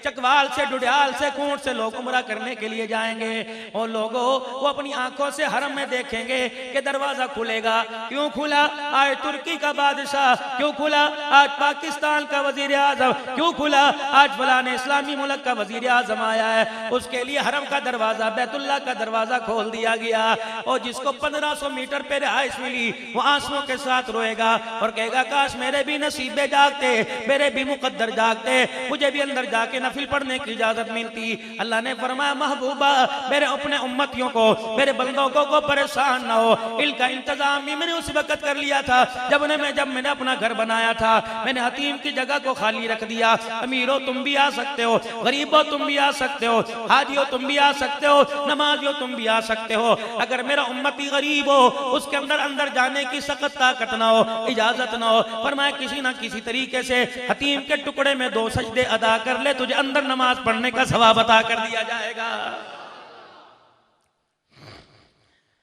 चकवाल से, डुडियाल से, कूट से लोग उम्रा करने के लिए जाएंगे और लोगों वो अपनी आंखों से हरम में देखेंगे कि दरवाजा खुलेगा। क्यों खुला? आज तुर्की का बादशाह, क्यों खुला? आज पाकिस्तान का वजीर आजम, क्यों खुला? आज फलाने इस्लामी मुल्क का वजीर आजम आया है, उसके लिए हरम का दरवाजा, बैतुल्लाह का दरवाजा खोल दिया गया। और जिसको 1500 मीटर पे रिहाइश मिली वो आंसुओं के साथ रोएगा और कहेगा काश मेरे भी नसीबे जागते, मेरे भी मुकद्दर जागते, मुझे भी अंदर जाके नफिल पढ़ने की इजाजत मिलती। अल्लाह ने फरमाया महबूबा मेरे अपने उम्मतियों को, मेरे बंदों को परेशान ना हो, इनका इंतजाम भी मैंने उस वक्त कर लिया था जब मैंने अपना घर बनाया था। मैंने हतीम की जगह को खाली रख दिया। अमीरों तुम भी आ सकते हो, गरीबों तुम भी आ सकते हो, हाजियों तुम भी आ सकते हो, नमाजियों तुम भी आ सकते हो। अगर मेरा उम्मती गरीब हो उसके अंदर जाने की सख्त ताकत ना हो, इजाजत ना हो, पर मैं किसी ना किसी तरीके से हतीम के टुकड़े में 2 सजदे अदा कर ले, तुझे अंदर नमाज पढ़ने का सवाब अता कर दिया जाएगा।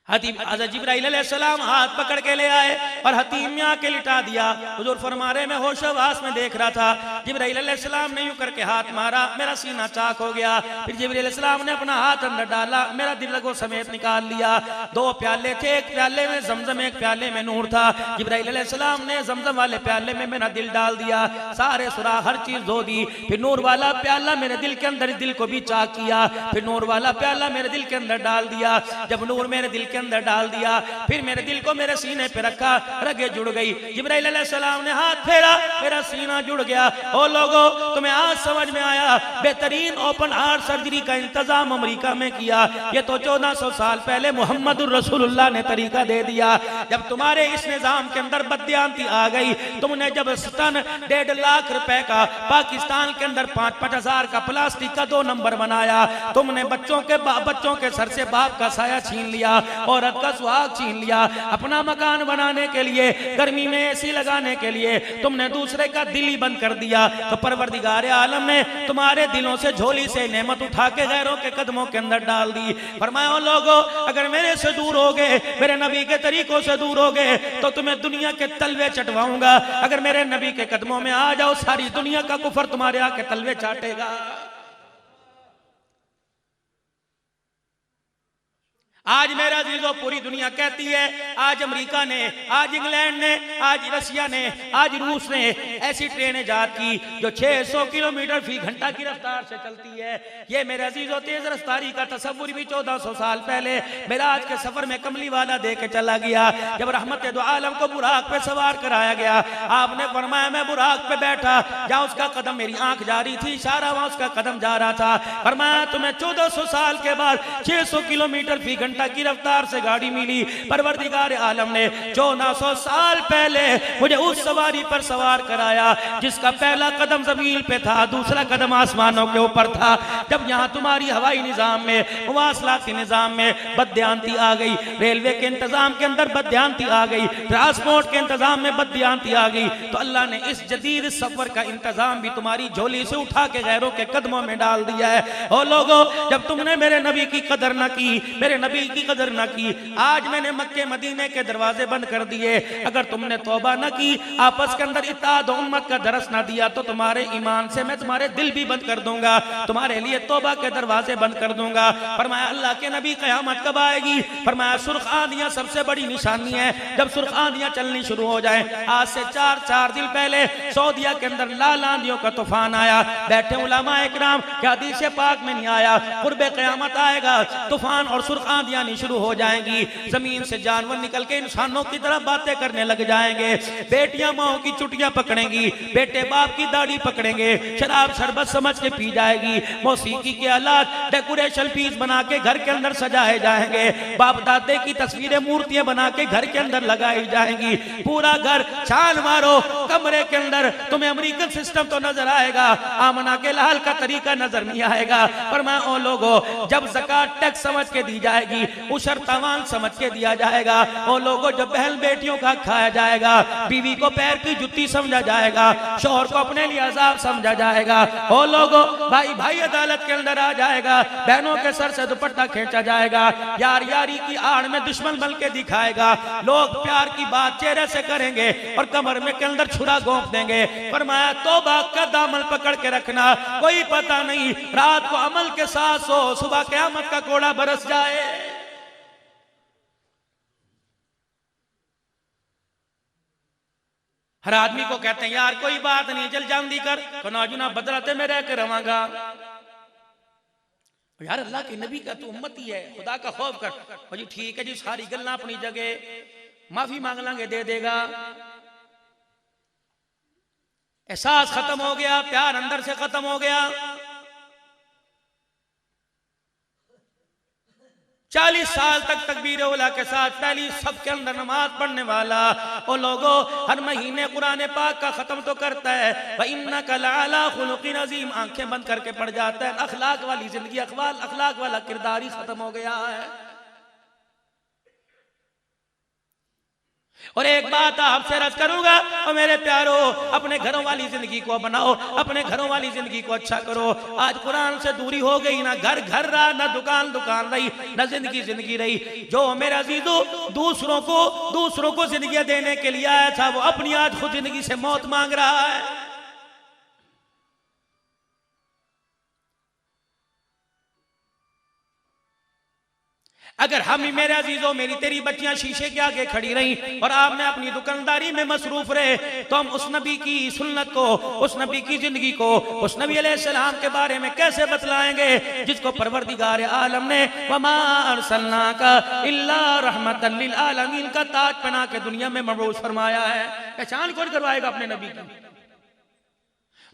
हतीम हज़रत जिब्राइल अलैहिस्सलाम हाथ पकड़ के ले आए और हतीम में आके लिटा दिया। हुजूर फरमा रहे मैं होशोवास में देख रहा था, जिब्राइल अलैहिस्सलाम ने यूं करके हाथ मारा, मेरा सीना चाक हो गया। फिर जिब्राइल अलैहिस्सलाम ने अपना हाथ अंदर डाला, मेरा दिल को समेत निकाल लिया। 2 प्याले थे, एक प्याले में जमजम, एक प्याले में नूर था। जिब्राइल अलैहिस्सलाम ने जमजम वाले प्याले में मेरा दिल डाल दिया, सारे सुराख हर चीज धो दी। फिर नूर वाला प्याला मेरे दिल के अंदर, दिल को भी चाक किया। फिर नूर वाला प्याला मेरे दिल के अंदर डाल दिया। जब नूर मेरे दिल के अंदर डाल दिया फिर मेरे दिल को मेरे सीने पे रखा, रगे जुड़ गई। जिब्राइल अलैहिस्सलाम ने हाथ फेरा, मेरा सीना जुड़ गया। ओ लोगों तुम्हें आज समझ में आया, बेहतरीन ओपन हार्ट सर्जरी का इंतजाम अमेरिका में किया। ये तो 1400 साल पहले मुहम्मदुर रसूलुल्लाह ने तरीका दे दिया। जब तुम्हारे इस निजाम के अंदर बददियांती आ गई, तुमने जब स्तन 1.5 लाख रुपए का पाकिस्तान के अंदर 5-5 हजार का प्लास्टिक का 2 नंबर बनाया, तुमने बच्चों के सर से बाप का साया छीन लिया, औरत का सुहाग छीन लिया, अपना मकान बनाने के लिए, गर्मी में एसी लगाने के लिए तुमने दूसरे का दिल ही बंद कर दिया। तो परवरदिगार आलम ने तुम्हारे दिलों से झोली से नेमत उठा के गैरों के कदमों के अंदर डाल दी। फरमाया लोगों अगर मेरे से दूर हो गए, मेरे नबी के तरीकों से दूर हो गए तो तुम्हें दुनिया के तलवे चटवाऊंगा। अगर मेरे नबी के कदमों में आ जाओ सारी दुनिया का कुफर तुम्हारे आके तलवे चाटेगा। आज मेरा अजीजों पूरी दुनिया कहती है, आज अमेरिका ने, आज इंग्लैंड ने, आज रशिया ने, आज रूस ने ऐसी ट्रेनें जात की जो 600 किलोमीटर फी घंटा की रफ्तार से चलती है। ये मेरे अजीजों तेज रफ्तारी का तस्वुर भी 1400 साल पहले मेरा आज के सफर में कमली वाला दे के चला गया। जब रहमत दो आलम को बुराक पे सवार कराया गया, आपने फरमाया मैं बुराक पे बैठा, जहाँ उसका कदम मेरी आंख जा रही थी, इशारा वहां उसका कदम जा रहा था। फरमाया तुम्हें 1400 साल के बाद 600 किलोमीटर फी घंटा की रफ्तार से गाड़ी मिली। परवरदिगार आलम ने 1400 साल पहले मुझे उस सवारी पर सवार कराया जिसका पहला कदम जमीन पे था, दूसरा कदम आसमानों के ऊपर था। जब यहाँ तुम्हारी हवाई निजाम में, मुवासलाती निजाम में बददियांती आ गई, रेलवे के इंतजाम के अंदर बददियांती आ गई, ट्रांसपोर्ट के इंतजाम में बददियांती आ गई, तो अल्लाह ने इस जदीद सफर का इंतजाम भी तुम्हारी झोली से उठा के गैरों के कदमों में डाल दिया है। ओ लोगों जब तुमने मेरे नबी की कदर न की, मेरे नबी की कदर न की, आज मैंने मक्के मदीने के दरवाजे बंद कर दिए। अगर तुमने तौबा न की, आपस के अंदर इत्तेहाद उम्मत का दरस न दिया तो तुम्हारे ईमान से मैं तुम्हारे दिल भी बंद कर दूंगा, तुम्हारे लिए तौबा के दरवाजे बंद कर दूंगा। फरमाया अल्लाह के नबी कयामत कब आएगी? फरमाया सुर्ख आंधियां सबसे बड़ी निशानी है। जब सुर्ख आंधियां चलनी शुरू हो जाए, आज से 4 दिन पहले सऊदिया के अंदर लाल आंधियों का तूफान आया। बैठे उलमा इकराम क्या हदीस पाक में नहीं आया, कुर्बे कयामत आएगा, तूफान और सुर्ख आंधियां शुरू हो जाएंगी, जमीन से जानवर निकल के इंसानों की तरह बातें करने लग जाएंगे, बेटियां माओ की चुटियां पकड़ेंगी, बेटे बाप की दाढ़ी पकड़ेंगे, शराब शरबत समझ के पी जाएगी, मौसीकी के आलात डेकोरेशन पीस बना के घर के अंदर सजाए जाएंगे, बाप दादे की तस्वीरें मूर्तियां बना के घर के अंदर लगाई जाएंगी, पूरा घर छान मारो कमरे के अंदर तुम्हें अमेरिकन सिस्टम तो नजर आएगा, आमना के लाल का तरीका नजर नहीं आएगा। पर मैं ओ लोगों जब ज़कात टैक्स समझ के दी जाएगी, उशर तवान समझ के दिया जाएगा, ओ लोगों जब बहन बेटियों का खाया जाएगा, बीवी को पैर की जुत्ती समझा जाएगा, शौहर को अपने लिए अजाब समझा जाएगा, ओ लोगों भाई भाई अदालत के अंदर आ जाएगा, बहनों के सर से दुपट्टा खींचा जाएगा, यार यारी की आड़ में दुश्मन बन के दिखाएगा, लोग प्यार की बात चेहरे से करेंगे और कमर में के अंदर छुरा गोंप देंगे। फरमाया तौबा का दामन पकड़ के रखना, कोई पता नहीं रात को अमल के साथ सो, सुबह क़यामत का कोड़ा बरस जाए। हर आदमी को कहते हैं यार कोई बात नहीं, जल जांदी कर, कनाजुना बदलाते में रह के रवांगा। यार अल्लाह के नबी का तू उम्मती है, खुदा का खौफ कर। जी ठीक है जी, सारी गल्लां अपनी जगह, माफी मांग लांगे दे देगा। एहसास खत्म हो गया, प्यार अंदर से खत्म हो गया। 40 साल तक तकबीर उला के साथ पहली सबके अंदर नमाज पढ़ने वाला, ओ लोगों हर महीने कुरान पाक का खत्म तो करता है, व इन्नका लअला खुलुकिन अज़ीम, आंखें बंद करके पढ़ जाता है। अखलाक वाली जिंदगी, अखलाक वाला किरदार ही खत्म हो गया है। और एक बात आपसे अर्ज करूंगा, और मेरे प्यारो अपने घरों वाली जिंदगी को बनाओ, अपने घरों वाली जिंदगी को अच्छा करो। आज कुरान से दूरी हो गई, ना घर घर रहा, ना दुकान दुकान रही, ना जिंदगी जिंदगी रही। जो मेरे अजीजों दूसरों को जिंदगी देने के लिए आया था, वो अपनी आज खुद जिंदगी से मौत मांग रहा है। अगर हम ही मेरे अजीजों, मेरी तेरी बच्चियां शीशे के आगे खड़ी रही और आपने अपनी दुकानदारी में मसरूफ रहे, तो हम उस नबी की सुन्नत को, उस नबी की जिंदगी को, उस नबी अलैहिस्सलाम के बारे में कैसे बतलाएंगे जिसको परवरदिगार आलम ने वमा अरसलनाका इल्ला रहमतल लिल आलमीन का ताज पहना के दुनिया में मबऊस फरमाया है। पहचान कौन करवाएगा अपने नबी की?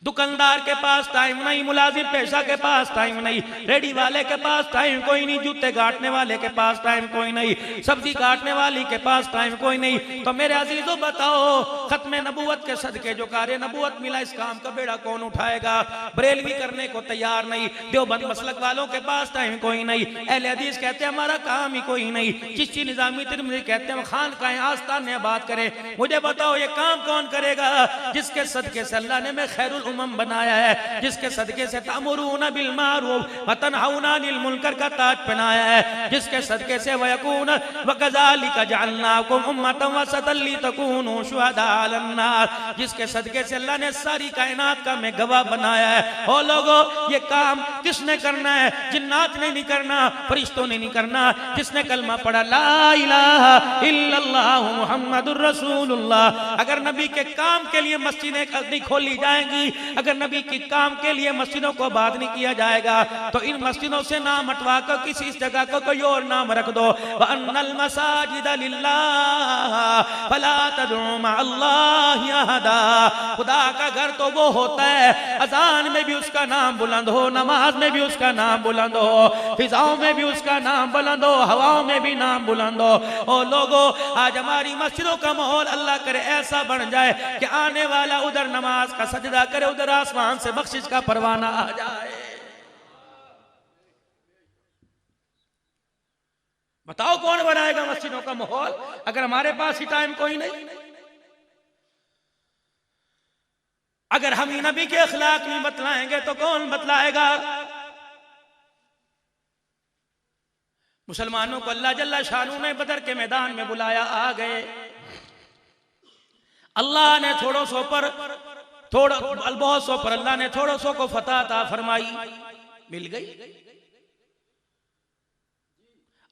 दुकानदार के पास टाइम नहीं, मुलाजिम पेशा के पास टाइम नहीं, रेडी वाले के पास टाइम कोई नहीं, जूते काटने वाले के पास टाइम कोई नहीं, सब्जी काटने वाली के पास टाइम कोई नहीं। तो मेरे अजीजों बताओ, खत्म नबूवत के सदके जो कार्य नबूवत मिला, इस काम का बेड़ा कौन उठाएगा? बरेलवी करने को तैयार नहीं, देवबंद मसलक वालों के पास टाइम कोई नहीं, अहले हदीस कहते हैं हमारा काम ही कोई नहीं, चिश्ती निजामी तिरमिज़ी कहते हैं खान का आस्तान में बात करें। मुझे बताओ ये काम कौन करेगा? जिसके सदके से अल्लाह ने मैं खैरुल उम्म बनाया है, जिसके सदके से तामुरून बिल मारूफ व तनहौना अनिल मुनकर का ताज पहनाया है, जिसके सदके से वयकून व कज़ालिका जअलनाकुम उम्मतन वसतन लितकूनू शुहदा अलन नास, जिसके सदके से अल्लाह ने सारी कायनात का मैं गवाह बनाया है। ओ लोगों, ये काम किसने करना है? जिन्नात ने नहीं करना, फरिश्तों ने नहीं करना। जिसने कलमा पढ़ा ला इलाहा इल्लल्लाह मुहम्मदुर रसूलुल्लाह, अगर नबी के काम के लिए मस्जिदें नहीं खोली जाएंगी, अगर नबी के काम के लिए मस्जिदों को आबाद नहीं किया जाएगा, तो इन मस्जिदों से नाम हटवा कर किसी इस जगह को कोई और नाम रख दो। वअन्नल मसाजिद लिल्लाह फला तदउ मअल्लाहि अहदा, खुदा का घर तो वो होता है अजान में भी उसका नाम बुलंद हो, नमाज में भी उसका नाम बुलंद हो, फिजाओं में भी उसका नाम बुलंद हो, हवाओं में भी नाम बुलंद हो। ओ लोगों, आज हमारी मस्जिदों का माहौल अल्लाह करे ऐसा बन जाए कि आने वाला उधर नमाज का सजदा करे, उधर आसमान से बख्शिश का परवाना आ जाए। बताओ कौन बनाएगा मस्जिदों का माहौल अगर हमारे पास ही टाइम कोई नहीं? अगर हम ही नबी के अखलाक नहीं बतलाएंगे तो कौन बतलाएगा? मुसलमानों को अल्लाह जल्ला शानू ने बदर के मैदान में बुलाया, आ गए। अल्लाह ने बहुत सौ पर अल्लाह ने थोड़ों सौ को फतह अता फरमाई, मिल गई।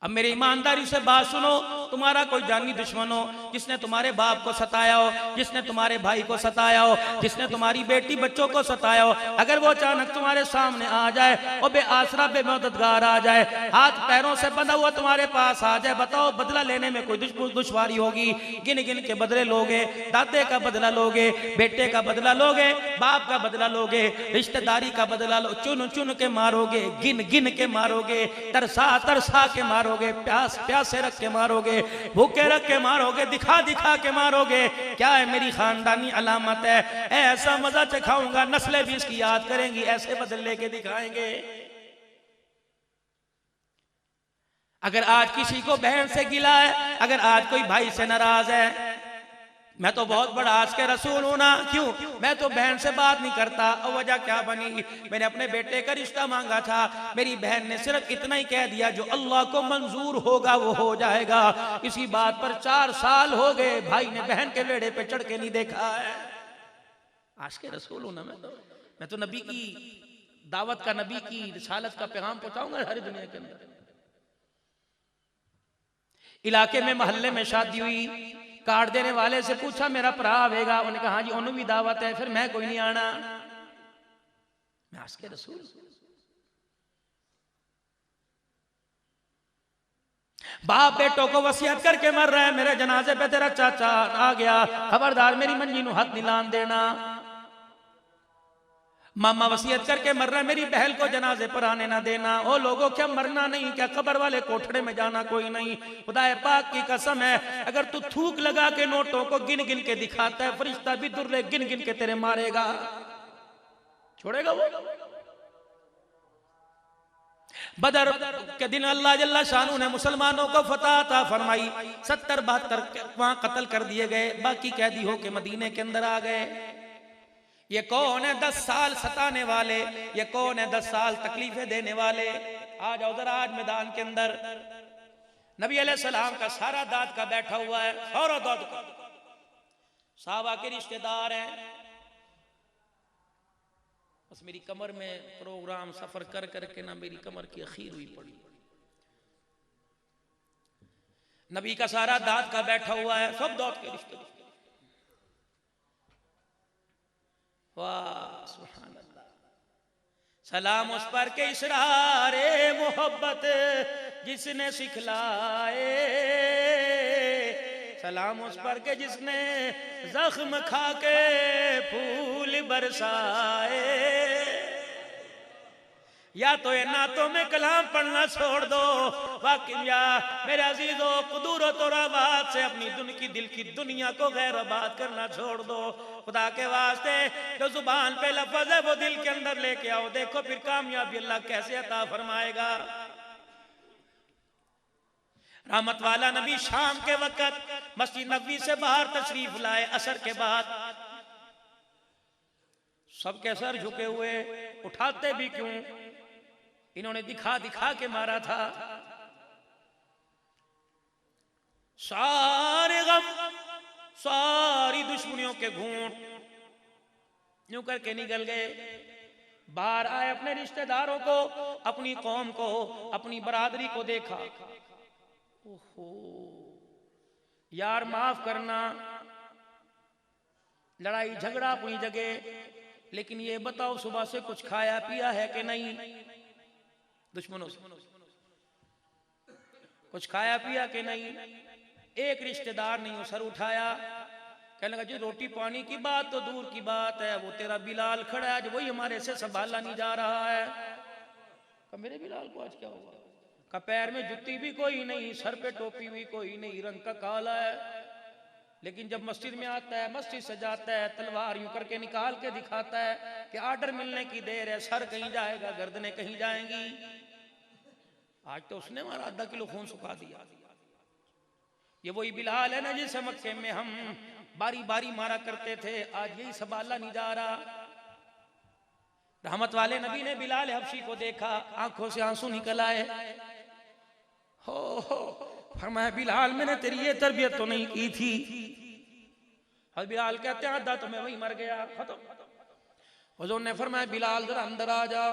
अब मेरी ईमानदारी से बात सुनो, तुम्हारा कोई जानी दुश्मन हो, जिसने तुम्हारे बाप को सताया हो, जिसने तुम्हारे भाई को सताया हो, जिसने तुम्हारी बेटी बच्चों को सताया हो, अगर वो अचानक तुम्हारे सामने आ जाए और बेआसरा बेमददगार आ जाए, हाथ पैरों से बंधा हुआ तुम्हारे पास आ जाए, बताओ बदला लेने में कोई दुश्वारी होगी? गिन गिन के बदले लोगे, दादे का बदला लोगे, बेटे का बदला लोगे, बाप का बदला लोगे, रिश्तेदारी का बदला लो, चुन चुन के मारोगे, गिन गिन के मारोगे, तरसा तरसा के मारोगे, प्यास प्यासे रख के मारोगे, भूखे रख के मारोगे, दिखा दिखा के मारोगे। क्या है? मेरी खानदानी अलामत है, ऐसा मजा चखाऊंगा, नस्लें भी इसकी याद करेंगी, ऐसे बदल लेके दिखाएंगे। अगर आज किसी को बहन से गिला है, अगर आज कोई भाई से नाराज है, मैं तो बहुत बड़ा आज के रसूल हूं ना, क्यों मैं तो बहन से बात नहीं करता? और वजह क्या बनी? मैंने अपने बेटे का रिश्ता मांगा था, मेरी बहन ने सिर्फ इतना ही कह दिया जो अल्लाह को मंजूर होगा वो हो जाएगा। इसी बात पर 4 साल हो गए, भाई ने बहन के बेड़े पे चढ़ के नहीं देखा है। आशिक़ रसूल हूं ना मैं तो नबी की दावत का, नबी की रिसालत का पैगाम पहुंचाऊंगा हर दुनिया के अंदर। इलाके में मोहल्ले में शादी हुई, कार्ड देने वाले से पूछा मेरा भरा आवेगा, उन्होंने कहा हाँ जी उन्होंने भी दावत है, फिर मैं कोई नहीं आना। मैं आशिक़ रसूल। बाप बेटों को वसीयत करके मर रहा है, मेरे जनाजे पे तेरा चाचा आ गया, खबरदार मेरी मंजी नू हाथ नहीं लान देना। मामा वसीयत करके मर रहा है, मेरी बहन को जनाजे पर आने ना देना। ओ लोगों क्या मरना नहीं क्या, कब्र वाले कोठड़े में जाना कोई नहीं। खुदाए पाक की कसम है, अगर तू थूक लगा के नोटों को गिन गिन के दिखाता है, फरिश्ता भी दुर्रे गिन गिन के तेरे मारेगा, छोड़ेगा वो? बदर के दिन अल्लाह जल्ला शानू ने मुसलमानों को फतह अता फरमाई। 70-72 वहां कत्ल कर दिए गए, बाकी कैदी होके मदीने के अंदर आ गए। ये कौन है 10 साल सताने वाले, ये कौन है 10 साल तकलीफें देने वाले? आ जाओ जरा आज मैदान के अंदर। नबी अलैहिस्सलाम का सारा दाद का बैठा हुआ है, सारा दाद का, साहबा के रिश्तेदार हैं। बस मेरी कमर में प्रोग्राम सफर कर करके ना मेरी कमर की अखीर हुई पड़ी। नबी का सारा दाद का बैठा हुआ है, सब दाद के रिश्तेदार। वाह सुभान अल्लाह। सलाम उस पर के इसरारे मोहब्बत जिसने सिखलाए, सलाम उस पर के जिसने जख्म खा के फूल बरसाए। या तो ये नातों में कलाम पढ़ना छोड़ दो, वाकई या मेरे अजीजों कुदूरत और आवाज से अपनी दिल की दुनिया को गैर आबाद करना छोड़ दो। खुदा के वास्ते जो जुबान पे लफ्ज़ है वो दिल के अंदर लेके आओ, देखो फिर कामयाबी अल्लाह कैसे अता फरमाएगा। रहमत वाला नबी शाम के वक्त मस्जिद नबवी से बाहर तशरीफ लाए। असर के बाद सबके सर झुके हुए, उठाते भी क्यों, इन्होंने दिखा दिखा के मारा था। सारे गम, सारी दुश्मनियों के घूंट यूं करके निकल गए। बाहर आए, अपने रिश्तेदारों को, अपनी कौम को, अपनी बरादरी को देखा। ओहो यार माफ करना, लड़ाई झगड़ा अपनी जगह, लेकिन ये बताओ सुबह से कुछ खाया पिया है कि नहीं? दुश्मनों से कुछ खाया पिया कि नहीं? एक रिश्तेदार नहीं सर उठाया, कहने लगा जी रोटी पानी की बात तो दूर की बात है, वो तेरा बिलाल खड़ा है आज वही हमारे से संभाला नहीं जा रहा है। का मेरे बिलाल को आज क्या हुआ? का पैर में जुत्ती भी कोई नहीं, सर पे टोपी भी कोई नहीं, रंग का काला है, लेकिन जब मस्जिद में आता है, मस्जिद से जाता है, तलवार यूं करके निकाल के दिखाता है कि आर्डर मिलने की देर है, सर कहीं जाएगा, गर्दनें कहीं जाएंगी। आज तो उसने हमारा आधा किलो खून सुखा दिया। ये वही बिलाल है ना जिसे मक्के में हम बारी बारी मारा करते थे, आज यही संभाला नहीं जा रहा। रहमत वाले नबी ने बिलाल हबशी को देखा, आंखों से आंसू निकल आए। हो फरमाया बिलाल मैंने तेरी ये तरबियत तो नहीं की थी। हज़रत बिलाल कहते हैं आधा तो मैं वही मर गया, खत्म। हुजूर ने फरमाया बिलाल जरा अंदर आ जा।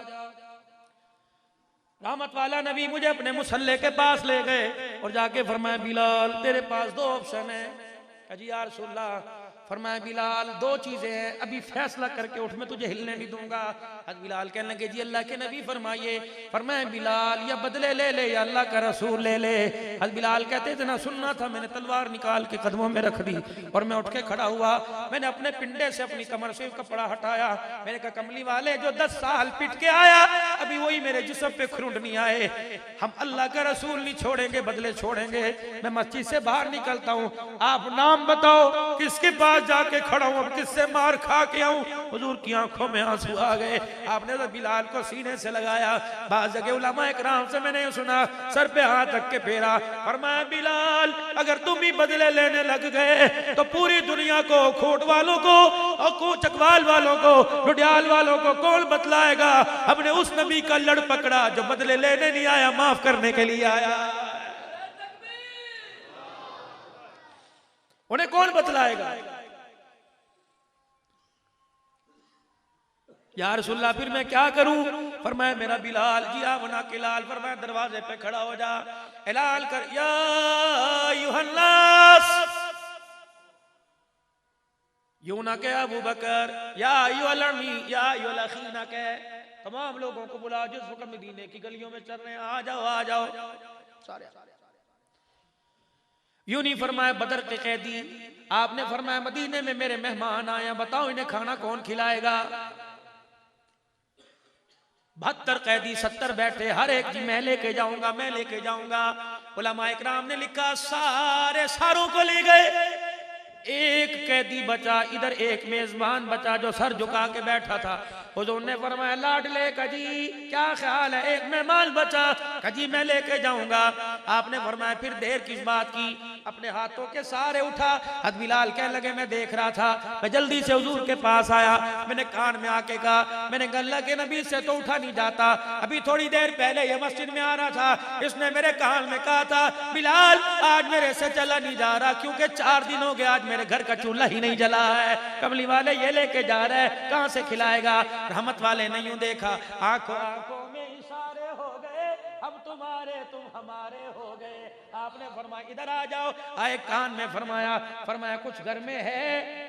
रहमत वाला नबी मुझे अपने मुसल्ले के पास ले गए और जाके फरमाया बिलाल तेरे पास 2 ऑप्शन है। जी या रसूल अल्लाह। फरमाया बिलाल 2 चीजें हैं, अभी फैसला करके उठ, मैं तुझे हिलने नहीं दूंगा। हज़रत बिलाल कहने लगे जी अल्लाह के नबी फरमाइए। फरमाया बिलाल या बदले ले ले या अल्लाह का रसूल ले ले। हज़रत बिलाल कहते थे ना सुनना था, मैंने तलवार निकाल के कदमों में रख दी और मैं उठ के खड़ा हुआ। मैंने अपने पिंडे से अपनी कमर से कपड़ा हटाया। मैंने कहा कमली वाले जो 10 साल पिट के आया अभी वही मेरे जिस्म पे खुरुंड नहीं आए, हम अल्लाह का रसूल नहीं छोड़ेंगे, बदले छोड़ेंगे। मैं मस्जिद से बाहर निकलता हूँ, आप नाम बताओ किसके पास जाके खड़ा हूं, अब किससे मार खा के आऊं। हुजूर की आंखों में आंसू आ गए। आपने तो बिलाल को सीने से लगाया। बाज़ जगह उलमा इकराम से मैंने सुना सर पे हाथ रख के फेरा। फरमाया बिलाल अगर तुम ही बदले लेने लग गए तो पूरी दुनिया को, खोट वालों को और चकवाल वालों को, डुडियाल वालों को कौन बतलाएगा? हमने उस नबी का लड़ पकड़ा जो बदले लेने नहीं आया, माफ करने के लिए आया। उन्हें कौन बतलाएगा? या रसूलल्लाह फिर मैं क्या करूं? फरमाया मेरा बिलाल जी आमना के लाल, फरमाया दरवाजे पे खड़ा हो जा, ऐलान कर या अय्युहन्नास, यूं ना कह अबू बकर, या अय्युहल अमी, या अय्युहल अखी ना कह, तमाम लोगों को बुला जिस वक्त मदीने की गलियों में चल रहे हैं, आ जाओ आ जाओ सारे। यूं नहीं फरमाया बदर के कैदी, आपने फरमाया मदीने में मेरे मेहमान आए, बताओ इन्हें खाना कौन खिलाएगा? 72 कैदी 70 बैठे, हर एक जी मैं लेके जाऊंगा मैं लेके जाऊंगा। उलमा इकराम ने लिखा सारे सारों को ले गए, एक कैदी बचा, इधर एक मेजबान बचा जो सर झुका के बैठा था। हुजूर ने फरमाया लाडले कजी क्या ख्याल है, एक मेहमान बचा, कजी मैं लेके जाऊंगा। आपने फरमाया फिर देर किस बात की? अपने हाथों के सारे उठा। हद बिलाल कहने लगे मैं देख रहा था, मैं जल्दी से हुजूर के पास आया, मैंने कान में आके कहा, मैंने अल्लाह के नबी से तो उठा नहीं जाता, अभी थोड़ी देर पहले ये मस्जिद में आ रहा था, इसने मेरे कान में कहा था बिलाल आज मेरे से चला नहीं जा रहा, क्योंकि 4 दिन हो गए आज मेरे घर का चूल्हा ही नहीं जला है। कमली वाले ये लेके जा रहे हैं, कहां से खिलाएगा? रहमत वाले ने यूं देखा, आंखों आंखों में इशारे हो गए, हम तुम्हारे तुम हमारे हो गए। आपने फरमाया इधर आ जाओ, आए कान में फरमाया, फरमाया कुछ घर में है?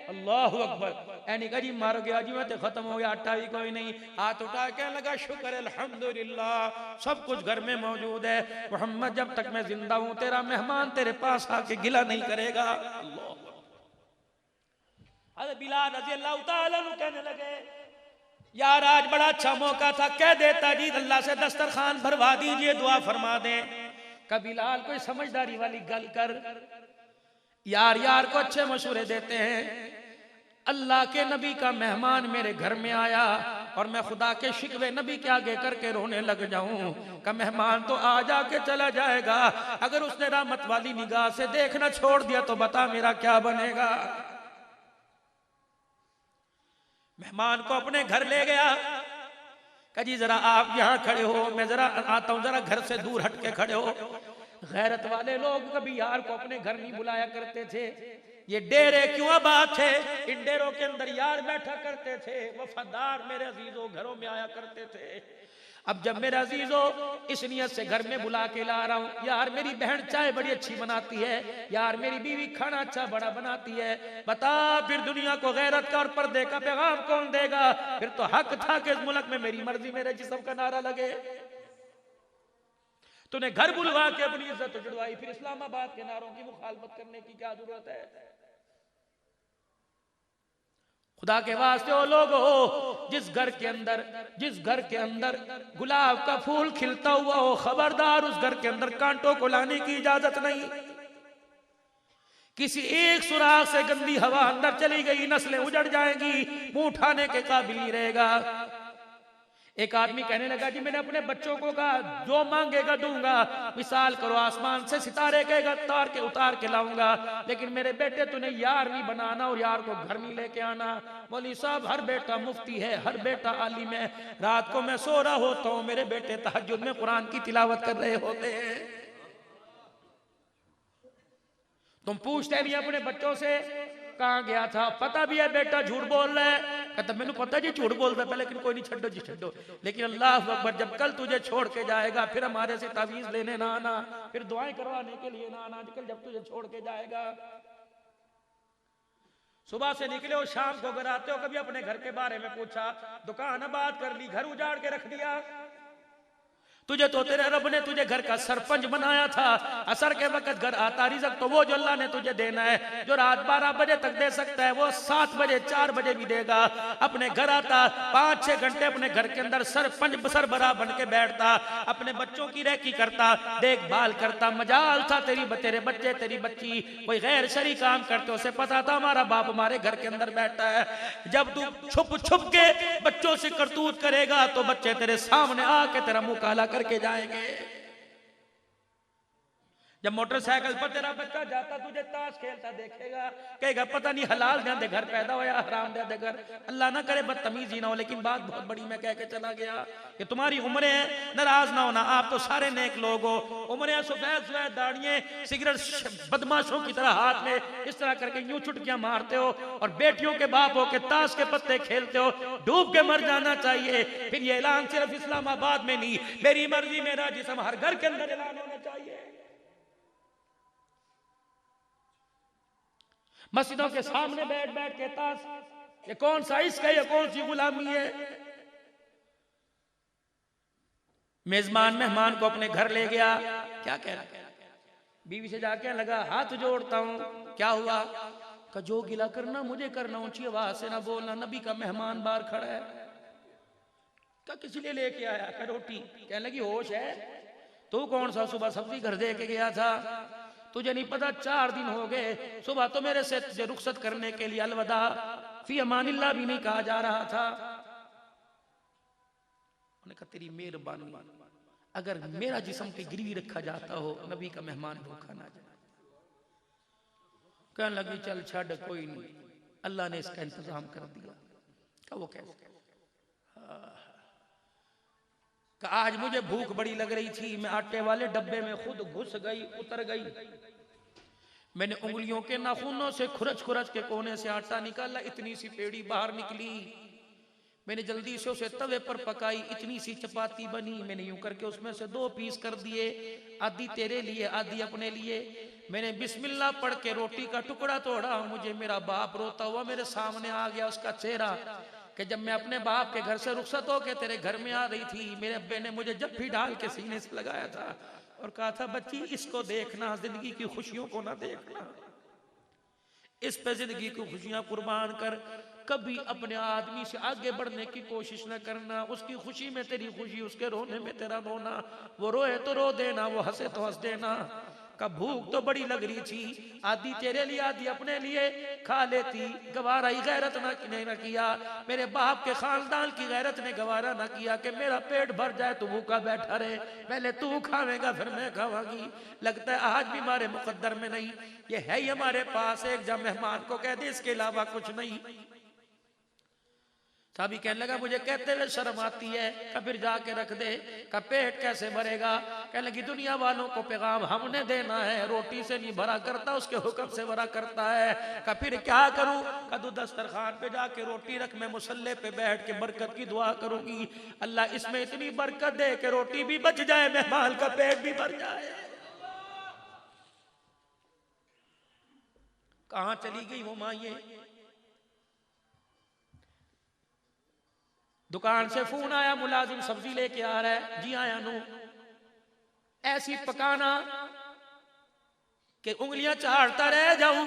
अल्लाहु अकबर। ऐनी कहा जी मर गया जी, मैं तो खत्म हो गया, आटा भी कोई नहीं। हाथ उठा के लगा शुक्र अल्हम्दुलिल्लाह सब कुछ घर में मौजूद है। मोहम्मद जब तक मैं जिंदा हूं तेरा मेहमान तेरे पास आके गिला नहीं करेगा। अल्लाह बिलाल रज़ी अल्लाह तआला अन्हु कहने लगे यार आज बड़ा अच्छा मौका था, कह देता जी अल्लाह से दस्तरखान भरवा दीजिए, दुआ फरमा दें। बिलाल कोई समझदारी वाली गल कर, यार यार को अच्छे मशवरे देते हैं। अल्लाह के नबी का मेहमान मेरे घर में आया और मैं खुदा के शिकवे नबी के आगे करके रोने लग जाऊं का मेहमान तो आ जाके चला जाएगा, अगर उसने रहमत वाली निगाह से देखना छोड़ दिया तो बता मेरा क्या बनेगा। मेहमान को अपने घर ले गया, कहा जी जरा आप यहाँ खड़े हो, मैं जरा आता हूँ, जरा घर से दूर हट के खड़े हो। गैरत वाले लोग कभी यार को अपने घर नहीं बुलाया करते थे, ये डेरे क्यों बात है, इन डेरों के अंदर यार बैठा करते थे, वफादार मेरे अजीजों घरों में आया करते थे। अब जब मेरे अजीजों इस नियत से घर में बुला के ला रहा हूँ, यार मेरी बहन चाय बड़ी अच्छी बनाती है, यार मेरी बीवी खाना अच्छा बड़ा बनाती है, बता फिर दुनिया को गैरत का और पर्दे का पैगाम कौन देगा? फिर तो हक था कि इस मुल्क में मेरी मर्जी मेरे जिस्म का नारा लगे। तूने घर बुलवा के अपनी इज्जत जुड़वाई, फिर इस्लामाबाद के नारों की मुखालफत करने की क्या जरूरत है? खुदा के वास्ते ओ लोगो, जिस घर के अंदर गुलाब का फूल खिलता हुआ हो, खबरदार उस घर के अंदर कांटों को लाने की इजाजत नहीं। किसी एक सुराख से गंदी हवा अंदर चली गई, नस्लें उजड़ जाएंगी, मुंह उठाने के काबिल नहीं रहेगा। एक आदमी कहने लगा जी मैंने अपने बच्चों को कहा जो मांगेगा दूंगा, मिसाल करो आसमान से सितारे कहेगा उतार के लाऊंगा, लेकिन मेरे बेटे तूने यार नहीं बनाना और यार को घर नहीं लेके आना। मौलवी साहब हर बेटा मुफ्ती है, हर बेटा आलिम है, रात को मैं सो रहा होता हूँ, मेरे बेटे तहज्जुद में कुरान की तिलावत कर रहे होते हैं। तुम पूछते नहीं अपने बच्चों से कहाँ गया था, पता भी है बेटा झूठ बोल रहा है, कहता मैंने पता जी झूठ बोलता है, लेकिन कोई नहीं छड्डो जी छड्डो, लेकिन अल्लाह अकबर जब कल तुझे छोड़ के जाएगा फिर हमारे से तावीज लेने ना आना, फिर दुआएं करवाने के लिए ना आना, कल जब तुझे छोड़ के जाएगा। सुबह से निकले हो शाम को घर आते हो, कभी अपने घर के बारे में पूछा? दुकान आबाद कर ली, घर उजाड़ के रख दिया। तुझे तो तेरे रब ने तुझे घर का सरपंच बनाया था, असर के वक्त घर आता रिज़्क़ तो वो जो अल्लाह ने तुझे देना है, जो रात 12 बजे तक दे सकता है वो 7 बजे 4 बजे भी देगा। अपने घर आता 5-6 घंटे अपने घर के अंदर सरपंच सरबराह बन के बैठता, अपने बच्चों की रेकी करता, देखभाल करता। मजाल था तेरे बच्चे तेरी बच्ची कोई गैर शरी काम करते, उसे पता था हमारा बाप हमारे घर के अंदर बैठा है। जब तू छुप छुप के बच्चों से करतूत करेगा तो बच्चे तेरे सामने आके तेरा मुंह काला करके जाएंगे। जब मोटरसाइकिल पर तेरा बच्चा जाता तुझे ताश खेलता देखेगा, कहेगा पता नहीं हलाल दे घर पैदा होया हराम दे घर, अल्लाह ना करे बदतमीजी ना हो। लेकिन बात बहुत बड़ी मैं कह के चला गया कि तुम्हारी उम्रें हैं, नाराज ना होना, आप तो सारे नेक लोग हो। उम्रें सफेद सफेद दाढ़ियां, सिगरेट बदमाशों की तरह हाथ में इस तरह करके यूं चुटकियां मारते हो और बेटियों के बाप हो के ताश के पत्ते खेलते हो, डूब के मर जाना चाहिए। फिर ये ऐलान सिर्फ इस्लामाबाद में नहीं, मेरी मर्जी मेरा जिस्म, हर घर के अंदर ऐलान होना चाहिए। मस्जिदों के सामने बैठ बैठ के ताश, ये कौन सा इश्क है, ये कौन सी गुलामी है। मेजबान मेहमान को अपने घर ले गया, क्या कह रहा, बीवी से जाके लगा हाथ जोड़ता हूं, क्या हुआ, का जो गिला करना मुझे करना, ऊंची आवाज से ना बोलना, नबी का मेहमान बाहर खड़ा है। क्या किस लिए लेके आया, क्या रोटी, कहने लगी होश है, तू कौन सा सुबह सब्जी घर दे के गया था, तुझे नहीं पता 4 दिन हो गए, सुबह तो मेरे से तुझे रुखसत करने के लिए अलविदा फी अमानिल्लाह भी नहीं कहा जा रहा था। उन्होंने कहा तेरी मेहरबानी, अगर मेरा जिस्म की गिरवी रखा जाता हो, नबी का मेहमान भूखा ना जाए। कहने लगी चल छड़ कोई नहीं, अल्लाह ने इसका इंतजाम कर दिया। क्या वो कैसे, आज मुझे भूख बड़ी लग रही थी, मैं आटे वाले डब्बे में खुद घुस गई, उतर गई, मैंने उंगलियों के नाखूनों से खुरच खुरच के कोने से आटा निकाला, इतनी सी पेड़ी बाहर निकली, मैंने जल्दी से उसे तवे पर पकाई, इतनी सी चपाती बनी, मैंने यूं करके उसमें से 2 पीस कर दिए, आधी तेरे लिए आधी अपने लिए। मैंने बिस्मिल्लाह पढ़ के रोटी का टुकड़ा तोड़ा, मुझे मेरा बाप रोता हुआ मेरे सामने आ गया, उसका चेहरा कि जब मैं अपने बाप के घर से रुखसत होके तेरे घर में आ रही थी, मेरे अब्बे ने मुझे जफ्फी डाल के सीने से लगाया था और कहा था बच्ची इसको देखना, जिंदगी की खुशियों को ना देखना, इस पे जिंदगी की खुशियां कुर्बान कर, कभी अपने आदमी से आगे बढ़ने की कोशिश न करना, उसकी खुशी में तेरी खुशी, उसके रोने में तेरा रोना, वो रोए तो रो देना, वो हंसे तो हंस देना। का भूख तो बड़ी लग रही थी, आधी तेरे लिए आधी अपने लिए खा लेती, गवारा ही गैरत न किया, मेरे बाप के खानदान की गैरत ने गवारा न किया कि मेरा पेट भर जाए तो भूखा बैठा रहे, पहले तू खावेगा फिर मैं खावांगी। लगता है आज भी हमारे मुकद्दर में नहीं, ये है ही हमारे पास एक जब मेहमान को कह दे इसके अलावा कुछ नहीं। साहबी कहने लगा मुझे कहते हुए शर्म आती है, का फिर जाके रख दे, का पेट कैसे भरेगा। कहने लगी दुनिया वालों को पैगाम हमने देना है, रोटी से नहीं भरा करता, उसके हुक्म से भरा करता है। का फिर क्या करूं, का तू दस्तरखान पे जाके रोटी रख, मैं मुसल्ले पे बैठ के बरकत की दुआ करूंगी, अल्लाह इसमें इतनी बरकत दे कि रोटी भी बच जाए, मेहमान का पेट भी भर जाए। कहां चली गई वो माइए। दुकान से फोन आया, मुलाजिम सब्जी लेके आ रहा है, जी आया नू, ऐसी पकाना कि उंगलियां चाटता रह जाऊं।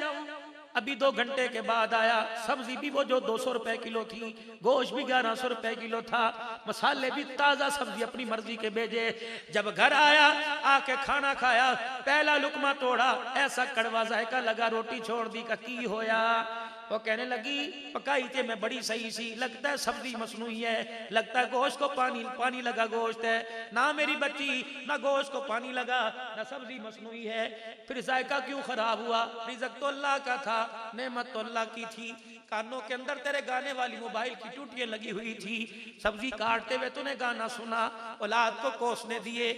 अभी 2 घंटे के बाद आया, सब्जी भी वो जो 200 रुपए किलो थी, गोश्त भी 1100 रुपए किलो था, मसाले भी ताजा, सब्जी अपनी मर्जी के भेजे। जब घर आया, आके खाना खाया, पहला लुकमा तोड़ा, ऐसा कड़वा जायका लगा, रोटी छोड़ दी, का की होया। वो कहने लगी पकाई थी मैं बड़ी सही सी, लगता है सब्जी मसनूई है, लगता है गोश्त को पानी लगा गोश्त है, ना मेरी बच्ची ना गोश्त को पानी लगा ना सब्जी मसनूई है, फिर जायका क्यों खराब हुआ। रिज़्क़ तो अल्लाह का था, नेमत तो अल्लाह की थी, कानों के अंदर तेरे गाने वाली मोबाइल की टूटियां लगी हुई थी, सब्जी काटते हुए तूने गाना सुना, औलाद को कोसने दिए,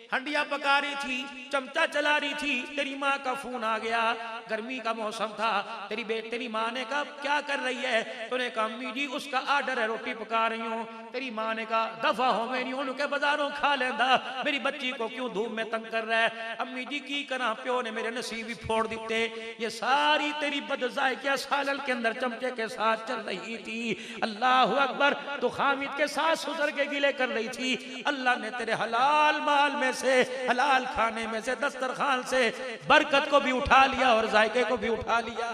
हंडिया पका रही थी, चमचा चला रही थी, तेरी माँ का फोन आ गया, गर्मी का मौसम था, तेरी माँ ने कहा क्या कर रही है, तूने कहा अम्मी जी उसका आर्डर है, रोटी पका रही हूँ। तेरी माँ ने कहा दफा हो मेरी उनके बाजारों खा लेंदा, मेरी बच्ची को क्यों धूप में तंग कर रहा है। अम्मी जी की करा, प्यो ने मेरे नसीब ही फोड़ दिते। ये सारी तेरी बदजायकिया सालन के अंदर चमचे के साथ चल रही थी। अल्लाह अकबर, तो हामिद के साथ सुधर के गिले कर रही थी, अल्लाह ने तेरे हलाल माल में से, हलाल खाने में से, दस्तरखान से बरकत को भी उठा लिया और जायके को भी उठा लिया।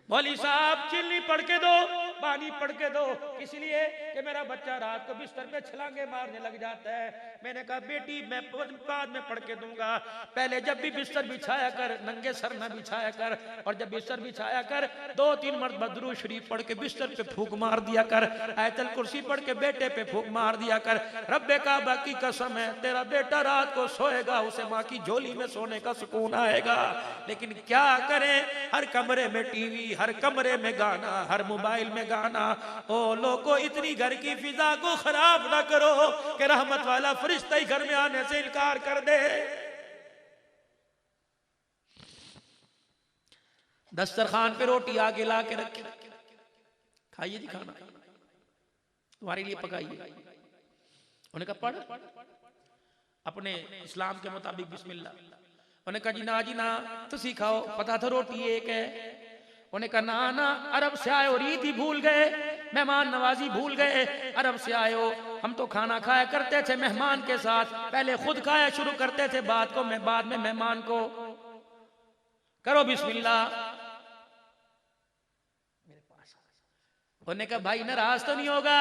मौली साहब चिल्ली पढ़ के दो। पानी पड़ के दो, इसलिए कि मेरा बच्चा रात को बिस्तर पे छलांगे मारने लग जाता है। मैंने कहा बेटी मैं बाद में पढ़ के दूंगा, पहले जब भी बिस्तर बिछाया कर नंगे सर ना बिछाया कर, और जब बिस्तर बिछाया कर 2-3 मरतबा दुरूद शरीफ पढ़ के बिस्तर पे फूंक मार दिया कर, आयतल कुर्सी पढ़ के बेटे पे फूंक मार दिया कर। रब्बे काबा की कसम है, तेरा बेटा रात को सोएगा उसे माँ की झोली में सोने का सुकून आएगा। लेकिन क्या करें, हर कमरे में टीवी, हर कमरे में गाना, हर मोबाइल में गाना। ओ लोगों, इतनी घर की फिजा को खराब ना करो कि रहमत वाला फरिश्ता ही घर में आने से इनकार कर दे। दस्तरखान पे रोटी आगे ला के रखी, खाइए जी खाना, तुम्हारे लिए पकाइए। उन्होंने कहा पढ़ अपने इस्लाम के मुताबिक बिस्मिल्लाह। उन्होंने कहा जी ना तुसी खाओ, पता था रोटी एक है। उन्होंने कहा ना अरब से आए हो, रीत ही भूल गए, मेहमान नवाजी भूल गए। अरब से आए हो, हम तो खाना खाया करते थे मेहमान के साथ, पहले खुद खाया शुरू करते थे, बाद में मेहमान को। करो बिस्मिल्लाह। उन्होंने कहा भाई नाराज तो नहीं होगा,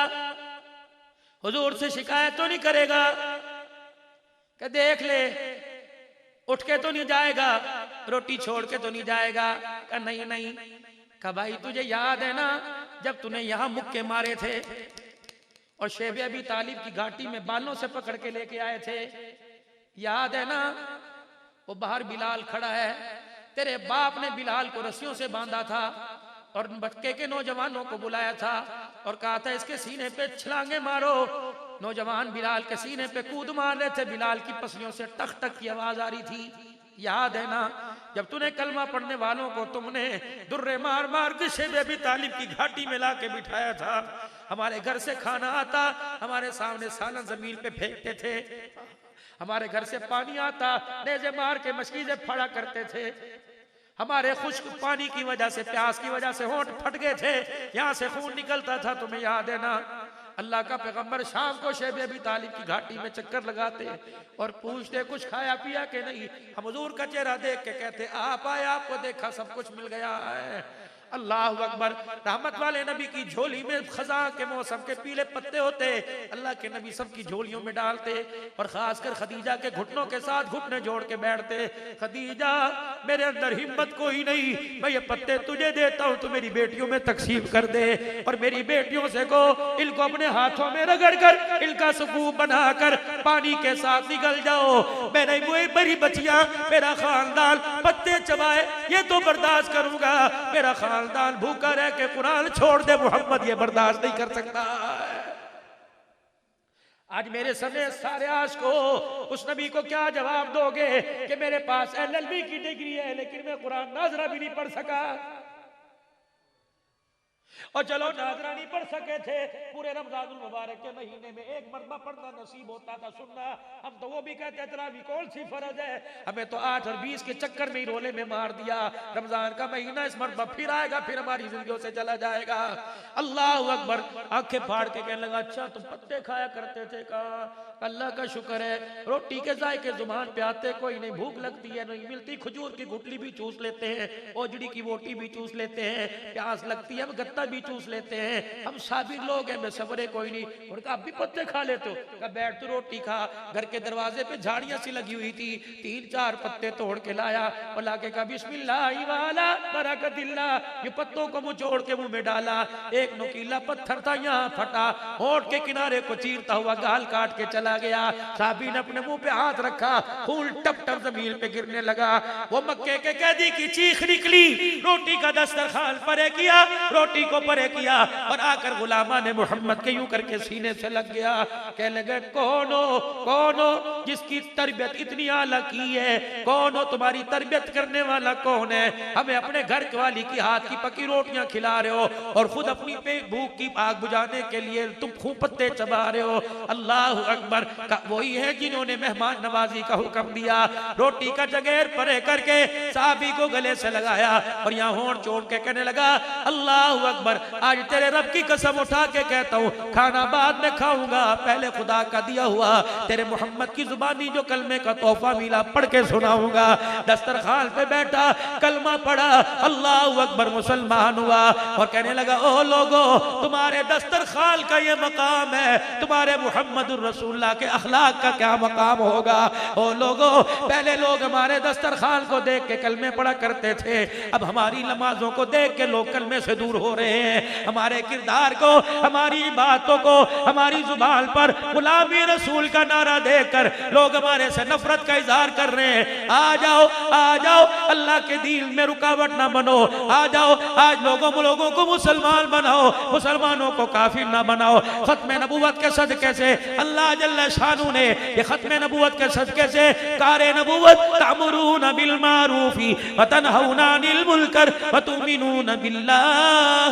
हुजूर से शिकायत तो नहीं करेगा, कि देख ले उठ के तो नहीं जाएगा, रोटी छोड़ के तो नहीं जाएगा। कहा नहीं। कहा भाई तुझे याद है ना जब तूने यहाँ मुक्के मारे थे और शेब अबी तालिब की घाटी में बालों से पकड़ के लेके आए थे, याद है ना? वो बाहर बिलाल खड़ा है, तेरे बाप ने बिलाल को रस्सियों से बांधा था और मक्के के नौजवानों को बुलाया था और कहा था इसके सीने पे छलांगे मारो। नौजवान बिलाल के सीने पे कूद मार रहे थे, बिलाल की पसलियों से टक टक की आवाज आ रही थी। याद है ना जब तूने कलमा पढ़ने वालों को तुमने दुर्रे मार मार के शेब अबी तालिब की घाटी में ला के बिठाया था। हमारे घर से खाना आता, हमारे सामने सालन जमीन पे फेंकते थे, हमारे घर से पानी आता, नेज़े मार के मशकीज़े फड़ा करते थे, हमारे खुश्क पानी की वजह से, प्यास की वजह से होंठ फट गए थे, यहाँ से खून निकलता था, तुम्हें याद है ना? अल्लाह का पैगंबर शाम को शेब अबी तालिब की घाटी में चक्कर लगाते और पूछते कुछ खाया पिया के नहीं। हम हुजूर का चेहरा देख के कहते आप आए, आपको देखा, सब कुछ मिल गया है। अल्लाह अकबर। रहमत वाले नबी की झोली में खजा के मौसम के पीले पत्ते होते, अल्लाह के नबी सब की झोलियों में डालते और खासकर खदीजा के घुटनों के साथ घुटने जोड़ के बैठते। खदीजा मेरे अंदर हिम्मत कोई नहीं, मैं ये पत्ते तुझे देता हूँ, तू मेरी बेटियों में तकसीम कर दे और मेरी बेटियों से को इनको अपने हाथों में रगड़ कर इनका सकूब बनाकर पानी के साथ निकल जाओ। मेरे मेरी बच्चियां, मेरा खानदान पत्ते चबाए ये तो बर्दाश्त करूंगा, मेरा खानदान भूखा रह के कुरान छोड़ दे मोहम्मद ये बर्दाश्त नहीं कर सकता। आज मेरे समय सारे आश को उस नबी को क्या जवाब दोगे कि मेरे पास LLB की डिग्री है लेकिन मैं कुरान नाज़रा भी नहीं पढ़ सका। और चलो नाज़रा नहीं पढ़ सके थे, पूरे रमजानुल मुबारक के महीने में एक मरतबा पढ़ना नसीब होता था सुनना, हम तो वो भी कहते हैं तरावी कौन सी फर्ज है, हमें तो 8 और 20 के चक्कर में ही रोले में मार दिया। रमजान का महीना इस मरतबा फिर आएगा, फिर हमारी जिंदगियों से चला जाएगा। अल्लाह अकबर। आंखें फाड़ के कहने लगा अच्छा तुम पत्ते खाया करते थे? कहा अल्लाह का शुक्र है रोटी के जायके जुबान पे आते कोई नहीं, भूख लगती है नहीं मिलती, खजूर की गुठली भी चूस लेते हैं, ओजड़ी की बोटी भी चूस लेते हैं, प्यास लगती है हम गत्ता भी चूस लेते हैं, हम साबिर लोग हैं, बेसब्रे कोई नहीं। उनका अब भी पत्ते खा लेते हो? कहा बैठ तो रोटी खा। घर के दरवाजे पे झाड़ियां सी लगी हुई थी, 3-4 पत्ते तोड़ के लाया और लाके कहा बिस्मिल्लाह वाला बरकतिल्लाह, ये पत्तों को मुंह जोड़ के मुंह में डाला। एक नुकीला पत्थर था यहाँ फटा, होठ के किनारे को चीरता हुआ गाल काट के चला गया। साबी ने अपने मुंह पे हाथ रखा, खून टप टप जमीन पे गिरने लगा। वो मक्के के कैदी की चीख निकली, रोटी का दस्तरखान परे किया, रोटी को परे किया और आकर गुलामा ने मोहम्मद के यूं करके सीने से लग गया। कहने लगे कौन हो जिसकी तरबियत इतनी आला की है, कौन हो तुम्हारी तरबियत करने वाला कौन है? हमें अपने घर वाली की हाथ की पकी रोटियां खिला रहे हो और खुद अपनी पेट भूख की आग बुझाने के लिए तुम खूब पत्ते चबा रहे हो। अल्लाह अकबर। वही है जिन्होंने मेहमान नवाजी का हुक्म दिया, रोटी का जगेर परे करके साहबी को गले से लगाया और यहाँ होंठ चोड़ के कहने लगा अल्लाह अकबर अकबर, आज तेरे रब की कसम उठा के कहता हूँ, खाना बाद में खाऊंगा, पहले खुदा का दिया हुआ तेरे मोहम्मद की जुबानी जो कलमे का तोहफा मिला पढ़ के सुनाऊंगा। दस्तरखान पे बैठा, कलमा पढ़ा, अल्लाह अकबर, मुसलमान हुआ और कहने लगा, ओ लोगो, तुम्हारे दस्तरखान का ये मकाम है, तुम्हारे मोहम्मद रसूलुल्लाह के अखलाक का क्या मकाम होगा। ओ लोगो, पहले लोग हमारे दस्तरखान को देख के कलमे पढ़ा करते थे, अब हमारी नमाजों को देख के लोग कलमे से दूर हो रहे हैं। हमारे किरदार को, हमारी बातों को, हमारी जुबान पर गुलामी रसूल का नारा देकर लोग हमारे से नफरत का इजहार कर रहे हैं। आ जाओ, आ जाओ, अल्लाह के दीन में रुकावट ना बनो, आ जाओ, आज लोगों को मुसलमान बनाओ, मुसलमानों को काफिर ना बनाओ। खत्म नबूवत के सदके से अल्लाह जल्ल शानू ने ये खत्म नबूवत के सदके से कारे नबूवत तामुरून बिल मारूफी व तनहौना अनिल मुनकर व तुमिनून बिल्लाह,